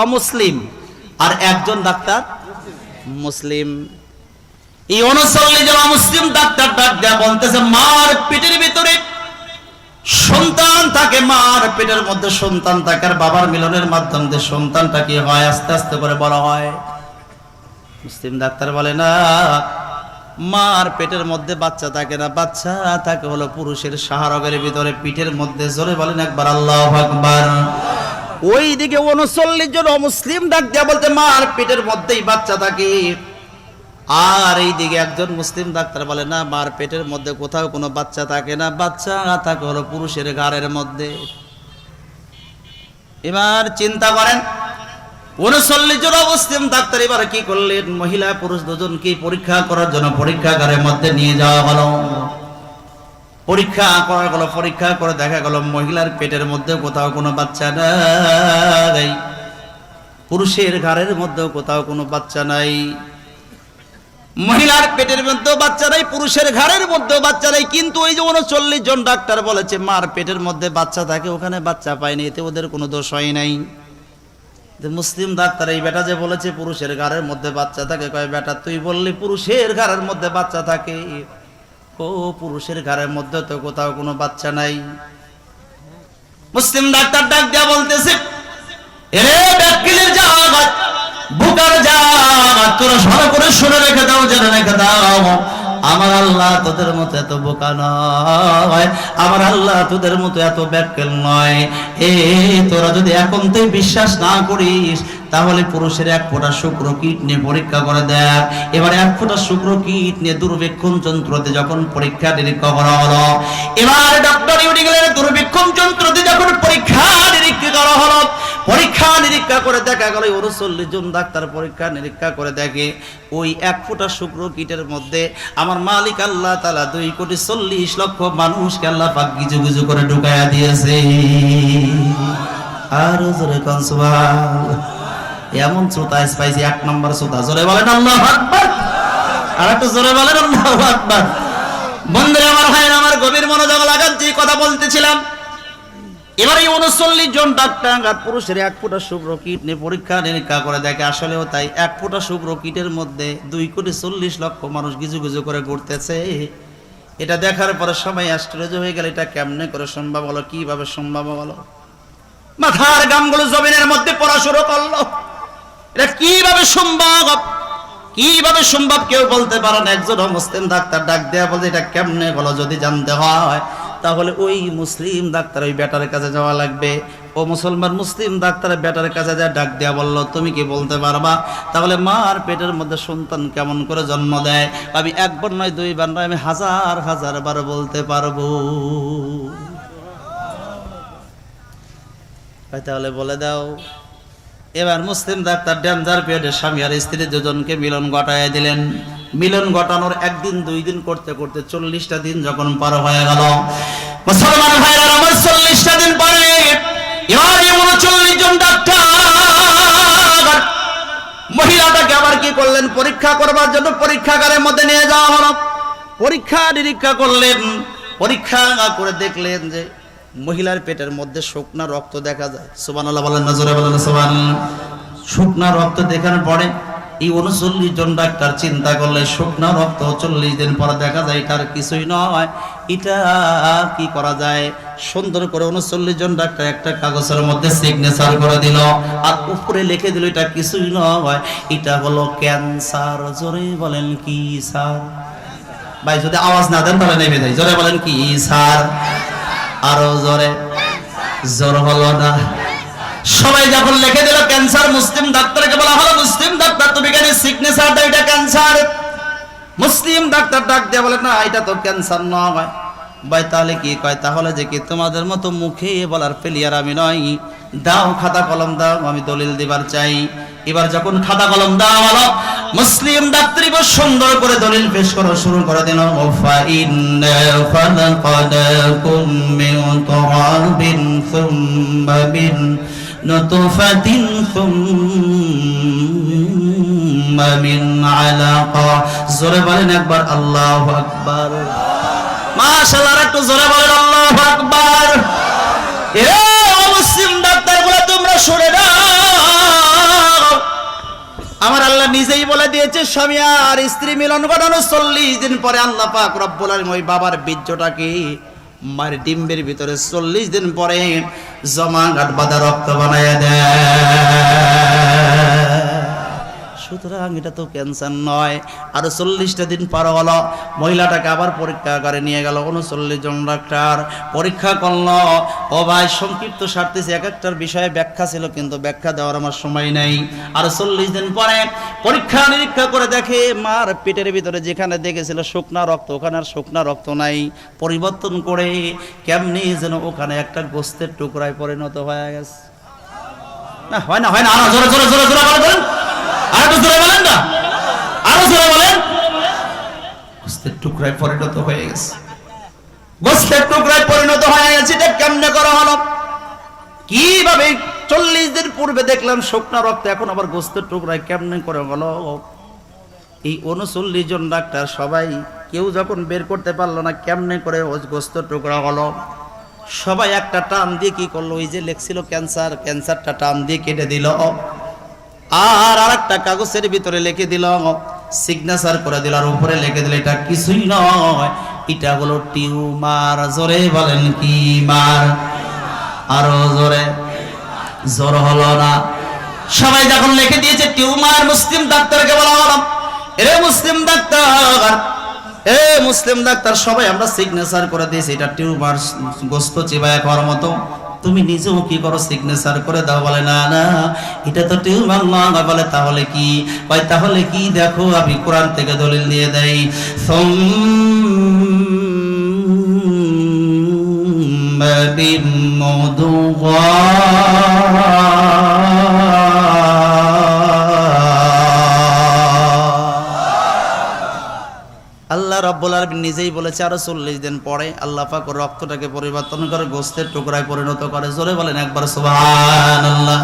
অমুসলিম, আর একজন ডাক্তার মুসলিম। এই 39 জন অমুসলিম ডাক্তার ডাক দেয়া বলতেছে, মার পেটের ভিতরে সন্তান থাকে, মার পেটের মধ্যে সন্তান থাকে, আর বাবার মিলনের মাধ্যমে সন্তানটা কি হয় আস্তে আস্তে করে বড় হয়। মুসলিম ডাক্তার বলে না, মার পেটের মধ্যে বাচ্চা থাকে না, বাচ্চা থাকে হলো পুরুষের শাহরগের ভিতরে পিঠের মধ্যে। জোরে বলেন একবার আল্লাহু আকবার। ওই দিকে 39 জন অমুসলিম ডাক দেয়া বলতে মার পেটের মধ্যেই বাচ্চা থাকে, আর এই দিকে একজন মুসলিম ডাক্তার বলে না, মার পেটের মধ্যে কোথাও কোনো বাচ্চা থাকে না, বাচ্চা থাকে হলো পুরুষের ঘাড়ের মধ্যে। এবার চিন্তা করেন, 39 জন মুসলিম ডাক্তার এবার কি করলেন? মহিলা পুরুষ দুজনকে পরীক্ষা করার জন্য পরীক্ষাগারের মধ্যে নিয়ে যাওয়া হলো। পরীক্ষা করা হলো, পরীক্ষা করে দেখা গেল মহিলার পেটের মধ্যে কোথাও কোনো বাচ্চা নাই, পুরুষের ঘাড়ের মধ্যে কোথাও কোনো বাচ্চা নাই। মহিলার পেটের মধ্যে বাচ্চা নাই, পুরুষের ঘাড়ের মধ্যে বাচ্চা নাই। কিন্তু ওই যে 39 জন ডাক্তার বলেছে মার পেটের মধ্যে বাচ্চা থাকে, ওখানে বাচ্চা পায়নি, এতে ওদের কোনো দোষ হয় নাই। মুসলিম ডাক্তার এই বেটা যে বলেছে পুরুষের ঘাড়ের মধ্যে বাচ্চা থাকে, কয় বেটা তুই বললি পুরুষের ঘাড়ের মধ্যে বাচ্চা থাকে, ও পুরুষের ঘাড়ের মধ্যে তো কোথাও কোনো বাচ্চা নাই। মুসলিম ডাক্তার ডাক দেয়া বলতেছে, এরে ব্যাকিলের জাত, বুকার জাত, তোরা ভালো করে শুনে রেখে দাও, জেনে রেখে দাও, আমার আল্লাহ তোদের মতো এত বোকা নয়, আমার আল্লাহ তোদের মতো এত ব্যাককেল নয়। তোরা যদি এখন তুই বিশ্বাস না করিস তাহলে পুরুষের এক ফোঁটা শুক্র কীট নিয়ে পরীক্ষা করে দেখ। এবারে এক ফোঁটা শুক্র কীট নিয়ে দূরবীক্ষণ যন্ত্রতে যখন পরীক্ষা নিরীক্ষা করা হলো, এবার ডক্টর ইউডিগেলের দূরবীক্ষণ যন্ত্রতে যখন পরীক্ষা নিরীক্ষা করা হলো, পরীক্ষা নিরীক্ষা করে দেখা গেল 39 জন ডাক্তার পরীক্ষা নিরীক্ষা করে দেখে ওই এক ফোঁটা শুক্র কীটের মধ্যে আমার মালিক আল্লাহ তাআলা 2,40,00,000 মানুষকে আল্লাহ পাক গিজু গিজু করে ঢুকায়া দিয়েছে। আর জোরে কোন সুবহানাল্লাহ। এমন শ্রোতা পাইছি, 1 নম্বর শ্রোতা, জোরে বলেন আল্লাহু আকবার। আর একটু জোরে বলেন আল্লাহু আকবার। বন্ধুরা আমার, ভাইরা আমার, গভীর মনোযোগ লাগান, যে কথা বলতেছিলাম। এবারে 39 জন ডাক্তার পুরুষের 1 ফোঁটা শুক্র কীট নিয়ে পরীক্ষা নিরীক্ষা করে দেখে আসলেও তাই 1 ফোঁটা শুক্র কীটের মধ্যে 2,40,00,000 মানুষ গিজু গিজু করে ঘুরতেছে। এটা দেখার পরে সবাই আশ্চর্য হয়ে গেল, এটা কেমনে করে সম্ভব হলো, কিভাবে সম্ভব হলো? মাথার গামগুলো জমিনের মধ্যে পড়া শুরু করলো, এটা কিভাবে সম্ভব, কিভাবে সম্ভব কেউ বলতে পারে না। একজন মুসলিম ডাক্তার ডাক দেয়া বলতে এটা কেমনে হলো যদি জানতে হয় তাহলে ওই মুসলিম ডাক্তার ওই বেটার কাছে যাওয়া লাগবে। ও মুসলমান মুসলিম ডাক্তারের বেটার কাছে যা ডাক দেয়া বললো, তুমি কি বলতে পারবা তাহলে মার পেটের মধ্যে সন্তান কেমন করে জন্ম দেয়? আমি 1 বার নয় 2 বার নয়, আমি হাজার হাজার বার বলতে পারবো। তাহলে বলে দাও। এবার মুসলিম ডাক্তার ডেঞ্জার পিরিয়ডে স্বামী আর স্ত্রী দুজনকে মিলন ঘটায় দিলেন। মিলন ঘটানোর 1 দিন 2 দিন করতে করতে 40টা দিন যখন পার হয়ে গেল, মুসলমান ভাইরা আমার, 40টা দিন পরে এবার 39 জন ডাক্তার মহিলাটাকে আবার কি করলেন, পরীক্ষা করবার জন্য পরীক্ষাগারের মধ্যে নিয়ে যাওয়া হলো। পরীক্ষা নিরীক্ষা করলেন, পরীক্ষা করে দেখলেন যে মহিলার পেটের মধ্যে শুকনা রক্ত দেখা যায়। সুবহানাল্লাহ বলেন না, জোরে বলেন সুবহানাল্লাহ। শুকনা রক্ত দেখার পরে এই 39 জন ডাক্তার চিন্তা করলে শুকনা রক্ত 40 দিন পর দেখা যায় এটার কিছুই নয়, এটা কি করা যায়? সুন্দর করে 39 জন ডাক্তার একটা কাগজের মধ্যে সিগনেচার করে দিল আর উপরে লিখে দিল এটা কিছুই নয়, এটা হলো ক্যান্সার। জোরে বলেন কি স্যার? ভাই যদি আওয়াজ না দেন তাহলে নেমে যায়। জোরে বলেন কি স্যার? আরো জোরে। জোর হলো না। সবাই যখন লিখে দিল ক্যান্সার, মুসলিম ডাক্তারকে বলা হলো, মুসলিম ডাক্তার তুমি কেন সিগনেচার দাও এটা ক্যান্সার? মুসলিম ডাক্তার ডাক দিয়ে বলে না এটা তো ক্যান্সার নয়। ভাই তাহলে কি কয়? তাহলে যে কি তোমাদের মতো মুখে বলার প্লেয়ার আমি নই, দাও খাতা কলম দাও, আমি দলিল দিবার চাই। এবার যখন খাতা কলম দেওয়া হলো, মুসলিম ডাক্তার এবার সুন্দর করে দলিল পেশ করা শুরু করে দিল। ওফা ইন্না খালাকানাকুম মিন তুরাবিন সুম্মা মিন নুতফাতিন সুম্মা মিন আলাকা। জোরে বলেন একবার আল্লাহু আকবার। মাশাআল্লাহ, একটু জোরে বলেন আল্লাহু আকবার। এ মুসলিম ডাক্তারগুলো তোমরা শুনে নাও, আমার আল্লাহ নিজেই বলে দিয়েছে স্বামী আর স্ত্রী মিলন ঘটানো 40 দিন পরে আল্লাহ পাক রব্বুল আলামিন ওই বাবার বীর্যটাকে মার ডিম্বের ভিতরে 40 দিন পরে জমাট বাঁধা রক্ত বানায় দেয়। সুতরাং এটা তো ক্যান্সার নয়। আর 40টা দিন পার হলো, মহিলাটাকে আবার পরীক্ষা করে নিয়ে গেল 39 জন ডাক্তার পরীক্ষা করলো। ও ভাই সংক্ষিপ্ত স্বার্থে এক একটার বিষয়ে ব্যাখ্যা ছিল, কিন্তু ব্যাখ্যা দেওয়ার আমার সময় নেই। আর 40 দিন পরে পরীক্ষা নিরীক্ষা করে দেখে মার পেটের ভিতরে যেখানে দেখেছিল শুকনা রক্ত, ওখানে আর শুকনা রক্ত নাই, পরিবর্তন করে কেমনি যেন ওখানে একটা গোস্তের টুকরায় পরিণত হয়ে গেছে। না হয় না, হয় না, আরো জোরে জোরে জোরে জোরে বলেন, আরো জোরে বলেন না, আরো জোরে বলেন। গোস্তের টুকরায় পরিণত হয়ে গেছে, গোস্তের টুকরায় পরিণত হয়ে গেছে। এটা কেমনে করা হলো, কিভাবে? 40 দিন পূর্বে দেখলাম শুকনা রক্ত, এখন আবার গোস্তের টুকরায় কেমনে করে হলো? এই 39 জন ডাক্তার সবাই কেউ যখন বের করতে পারলো না কেমনে করে গোস্তের টুকরা হলো, সবাই একটা টান দিয়ে কি করলো, ওই যে লেখছিল ক্যান্সার, ক্যান্সারটা টান দিয়ে কেটে দিল আর আরেকটা কাগজের ভিতরে লিখে দিল, সিগনেচার করে দিল, আর উপরে লিখে দিল এটা কিছুই নয়, এটা হলো টিউমার। জোরে বলেন কি মার? আরো জোরে। জোর হলো না। সবাই যখন লিখে দিয়েছে টিউমার, মুসলিম ডাক্তারকে বলা হলো, এরে মুসলিম ডাক্তার এ মুসলিম ডাক্তার সবাই আমরা সিগনেচার করে দিয়েছি এটা টিউমার গোস্ত চিবায় খাওয়ার মতো, তুমি নিজেও কি করো সিগনেচার করে দাও। বলে না না এটা তো টিউমার নয়। বলে তাহলে কি? ভাই তাহলে কি? দেখো আমি কোরআন থেকে দলিল দিয়ে দেই। আল্লাহ রাব্বুল আলামিন নিজেই বলেছে আরো 40 দিন পরে আল্লাহ পাক রক্তটাকে পরিবর্তন করে গোশতের টুকরায় পরিণত করে। জোরে বলেন একবার সুবহানাল্লাহ।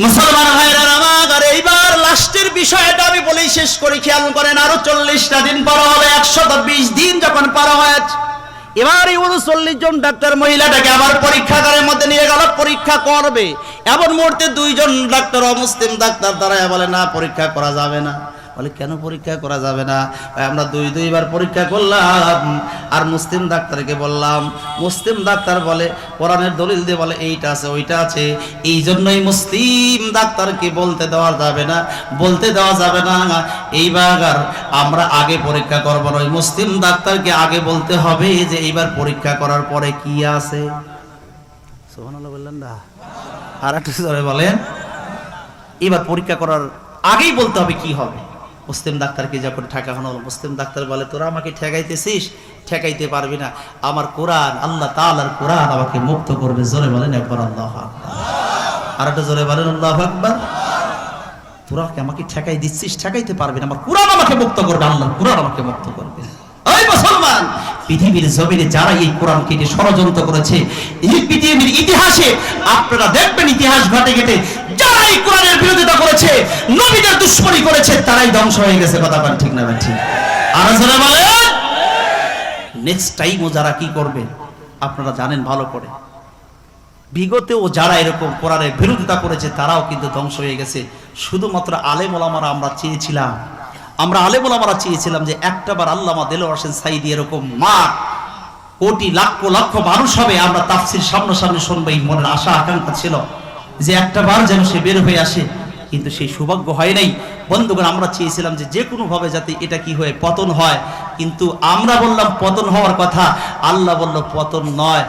মুসলমান ভাইরা আমার, এইবার লাস্টের বিষয়টা আমি বলেই শেষ করি, খেয়াল করেন। আরো 40টা দিন পর হবে 120 দিন যখন পার হয়েছে, এবার এই 39 জন ডাক্তার মহিলাটাকে আবার পরীক্ষাগারের মধ্যে নিয়ে গেল, পরীক্ষা করবে। এমন মুহূর্তে 2 জন ডাক্তার অমুসলিম ডাক্তার দাঁড়ায় বলে না পরীক্ষা করা যাবে না। বলে কেন পরীক্ষা করা যাবে না? আমরা দুইবার পরীক্ষা করলাম আর মুসলিম ডাক্তারকে বললাম। মুসলিম ডাক্তার বলে কোরআনের দলিল দিয়ে বলে এইটা আছে ওইটা আছে, এই জন্যই মুসলিম ডাক্তারকে বলতে দেওয়া যাবে না, বলতে দেওয়া যাবে না। এইবার আমরা আগে পরীক্ষা করবো না, ওই মুসলিম ডাক্তারকে আগে বলতে হবে যে এইবার পরীক্ষা করার পরে কি আছে। সুবহানাল্লাহ বললেন না? আর একটু জোরে বলেন। এবার পরীক্ষা করার আগেই বলতে হবে কি হবে। মুসলিম ডাক্তারকে যখন ঠেকানো হলো, মুসলিম ডাক্তার বলে তোরা আমাকে ঠেকাইতেছিস, ঠেকাইতে পারবি না। আমার কোরআন, আল্লাহ তাআলার কোরআন আমাকে মুক্ত করবে। জোরে বলেন একবার আল্লাহু আকবার। আর একটা জোরে বলেন আল্লাহু আকবার। তোরা আমাকে ঠেকাই দিচ্ছিস, ঠেকাইতে পারবি না, আমার কোরআন আমাকে মুক্ত করবে, আল্লাহর কোরআন আমাকে মুক্ত করবে। ওই মুসলমান, পৃথিবীর জমিনে যারা এই কোরআনকে নিয়ে ষড়যন্ত্র করেছে, এই পৃথিবীর ইতিহাসে আপনারা দেখবেন, ইতিহাস ঘটে ঘটে যারা এই কোরআনের বিরোধিতা করেছে, নবীদের দুশমনী করেছে, তারাই ধ্বংস হয়ে গেছে। কথা বলেন ঠিক না ঠিক? আর যারা বলেন নেক্সট টাইমও যারা কি করবে আপনারা জানেন ভালো করে। বিগতেও যারা এরকম কোরআনের বিরোধিতা করেছে তারাও কিন্তু ধ্বংস হয়ে গেছে। শুধুমাত্র আলেম ওলামারা আমরা চেয়েছিলাম যে একটাবার আল্লামা দেলোয়ার হোসেন সাঈদী এরকম মাঠ কোটি লক্ষ লক্ষ মানুষ হবে, আমরা তাফসীর সামনাসামনি শুনবো, এই মনের আশা আকাঙ্ক্ষা ছিল যে একটাবার যেন সে বের হয়ে আসে, কিন্তু সেই সৌভাগ্য হয় নাই। বন্ধুগণ, আমরা চেয়েছিলাম যে কোনো ভাবে যাতে এটা কি হয় পতন হয়, কিন্তু আমরা বললাম পতন হওয়ার কথা, আল্লাহ বলল পতন নয়,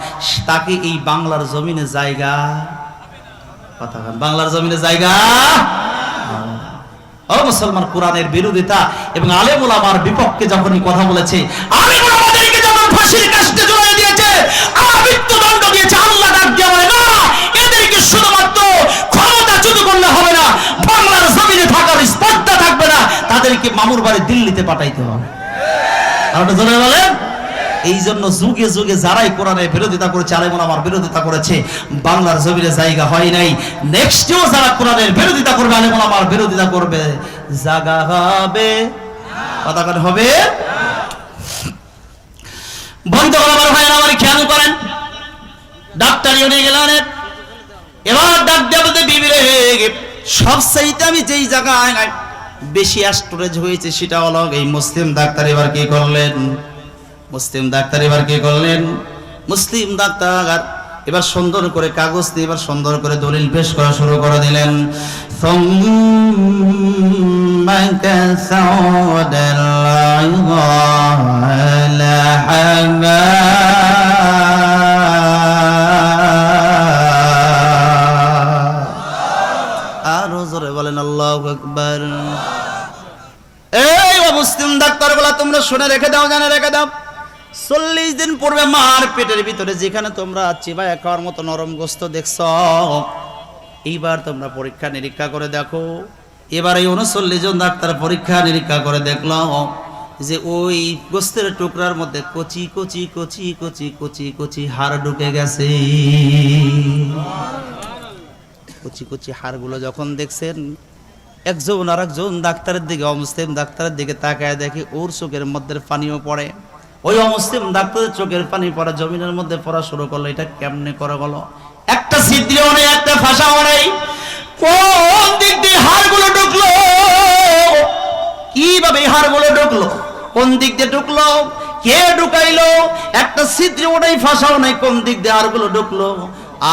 তাকে এই বাংলার জমিনে জায়গা, কথা বাংলার জমিনে জায়গা। ও মুসলমান, কোরআনের বিরোধিতা এবং আলেম ওলামার বিপক্ষে যখনই কথা বলেছে, আলেম ওলামাদেরকে যখন ফাঁসির কাস্টে ঝুলিয়ে দিয়েছে, মৃত্যুদণ্ড দিয়েছে, আল্লাহ ডাক দিয়ে বলে না, এদেরকে শুধুমাত্র ক্ষমতাচ্যুত করলে হবে না, বাংলার জমিনে থাকার স্পর্ধা থাকবে না, তাদেরকে মামুর বাড়ি দিল্লিতে পাঠাইতে হবে। আর ওটা জোরে বলেন। এই জন্য যুগে যুগে যারাই কোরআনের বিরোধিতা করেছে, আলেম ওলামার বিরোধিতা করেছে, বাংলার জমিনে জায়গা হয় নাই। নেক্সটেও যারা কোরআনের বিরোধিতা করবে, আলেম ওলামার বিরোধিতা করবে, জায়গা হবে, কথা হবে। বন্ধুগণ আমার ভাইয়েরা আমার খেয়াল করেন, ডাক্তার নিয়ে গেলেন, এবার ডাক দেবতে বিবিরে সবচাইতে আমি যেই জায়গায় বেশি স্টোরেজ হয়েছে সেটা হলো এই মুসলিম ডাক্তার। এবার কি করলেন? মুসলিম ডাক্তার এবার সুন্দর করে কাগজ দিয়ে এবার সুন্দর করে দলিল পেশ করা শুরু করে দিলেন। আরো জোরে বলেন আল্লাহু আকবার। এই মুসলিম ডাক্তার বলা তোমরা শুনে রেখে দাও, জানে রেখে দাও, 40 দিন পূর্বে মার পেটের ভিতরে যেখানে তোমরা চিবায় খাওয়ার মতো নরম গোস্ত দেখছ, এইবার তোমরা পরীক্ষা নিরীক্ষা করে দেখো। এবার এই 39 জন ডাক্তার পরীক্ষা নিরীক্ষা করে দেখলো যে ওই গোস্তের টুকরার মধ্যে কচি কচি কচি কচি কচি কচি হাড় ঢুকে গেছে। কচি কচি হাড়গুলো যখন দেখছেন, একজন আর একজন ডাক্তারের দিকে, অমুসলিম ডাক্তারের দিকে তাকায় দেখে ওর চোখের মধ্যে পানিও পড়ে। ওই অমুসলিম ডাক্তারের চোখের পানি পড়া জমিনের মধ্যে পড়া শুরু করলো। এটা কেমনে করা গেল? একটা ছিদ্রও নেই, একটা ফাঁসাও নেই, কোন দিক দিয়ে হাড়গুলো ঢুকলো, কিভাবে হাড়গুলো ঢুকলো, কোন দিক দিয়ে ঢুকলো, কে ঢুকাইলো? একটা ছিদ্রও নেই, ফাঁসাও নেই, কোন দিক দিয়ে হাড়গুলো ঢুকলো?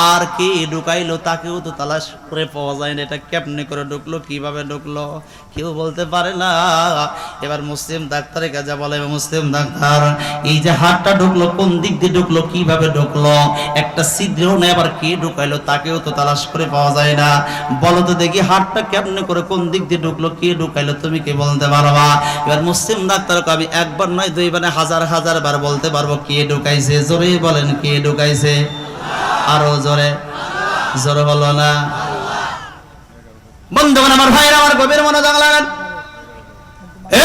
আর কে ঢুকাইলো তাকেও তো তালাশ করে পাওয়া যায় না। এটা কেমনে করে ঢুকলো, কিভাবে ঢুকলো, কেউ বলতে পারে না। এবার মুসলিম ডাক্তারের কাছে বলে, মুসলিম ডাক্তার এই যে হাতটা ঢুকলো কোন দিক দিয়ে ঢুকলো, কিভাবে ঢুকলো, একটা ছিদ্র নেই, আবার কে ঢুকাইলো তাকেও তো তালাশ করে পাওয়া যায় না। বলো তো দেখি হাতটা কেমনে করে কোন দিক দিয়ে ঢুকলো, কে ঢুকাইলো, তুমি কি বলতে পারবা? এবার মুসলিম ডাক্তারকে আমি একবার নয় দুইবার নয় হাজার হাজার বার বলতে পারবো কে ঢুকাইছে। জোরে বলেন কে ঢুকাইছে, আরো জোরে, জোরে বলো না। বন্ধুগণ আমার ভাইরা আমার গভীর মনোযোগ লাগান,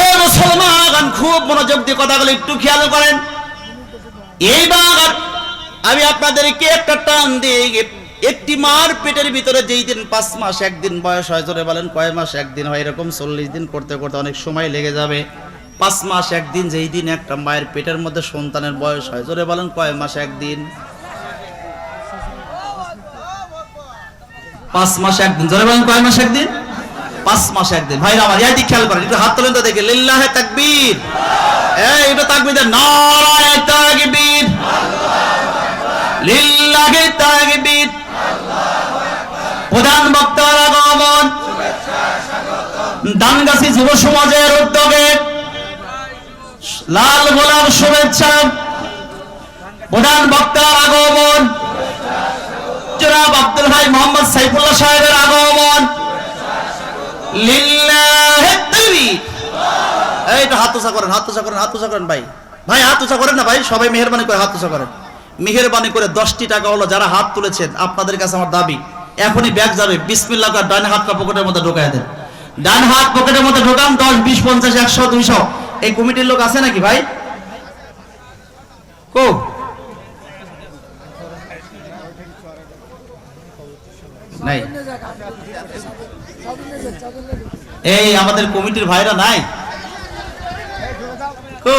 এ মুসলমান খুব মনোযোগ দিয়ে কথাগুলো একটু খেয়াল করেন। এইবার আমি আপনাদেরকে একটা টান দিয়ে, একটি মার পেটের ভিতরে যেই দিন 5 মাস 1 দিন বয়স হয়, জোরে বলেন কয় মাস 1 দিন হয়, এরকম 40 দিন করতে করতে অনেক সময় লেগে যাবে। 5 মাস 1 দিন যেই দিন একটা মায়ের পেটের মধ্যে সন্তানের বয়স হয়, জোরে বলেন কয় মাস 1 দিন? 5 মাস 1 দিন, জোরে বলেন কয় মাস 1 দিন? 5 মাস 1 দিন। ভাইরা আমার এই খেয়াল করেন, একটু হাত তোলেন তো দেখে, লিল্লাহে তাকবীর। এই এটা তাকবীর দেন, নারায়ে তাকবীর, লিল্লাহে তাকবীর। প্রধান বক্তার আগমন, দানগাছি যুব সমাজের উদ্যোগে লাল গোলাপ শুভেচ্ছা। প্রধান বক্তার আগমন, জনাব আব্দুল হাই মোহাম্মদ সাইফুল্লাহ সাহেবের আগমন। লিল্লাহে তাকবীর। এই তো হাত উঁচা করেন, হাত উঁচা করেন, হাত উঁচা করেন ভাই, ভাই হাত উঁচা করেন না ভাই, সবাই মেহেরবানি করে হাত উঁচা করেন। মেহেরবানি করে 10টি টাকা হলো যারা হাত তুলেছেন আপনাদের কাছে আমার দাবি, এখনই ব্যাগ যাবে, বিসমিল্লাহ করে ডান হাতটা পকেটের মধ্যে ঢোকায় দেন। ডান হাত পকেটের মধ্যে ঢোকান, 10 20 50 100 200। এই কমিটির লোক আছে নাকি ভাই? কো নাই? এই আমাদের কমিটির ভাইরা নাই কো?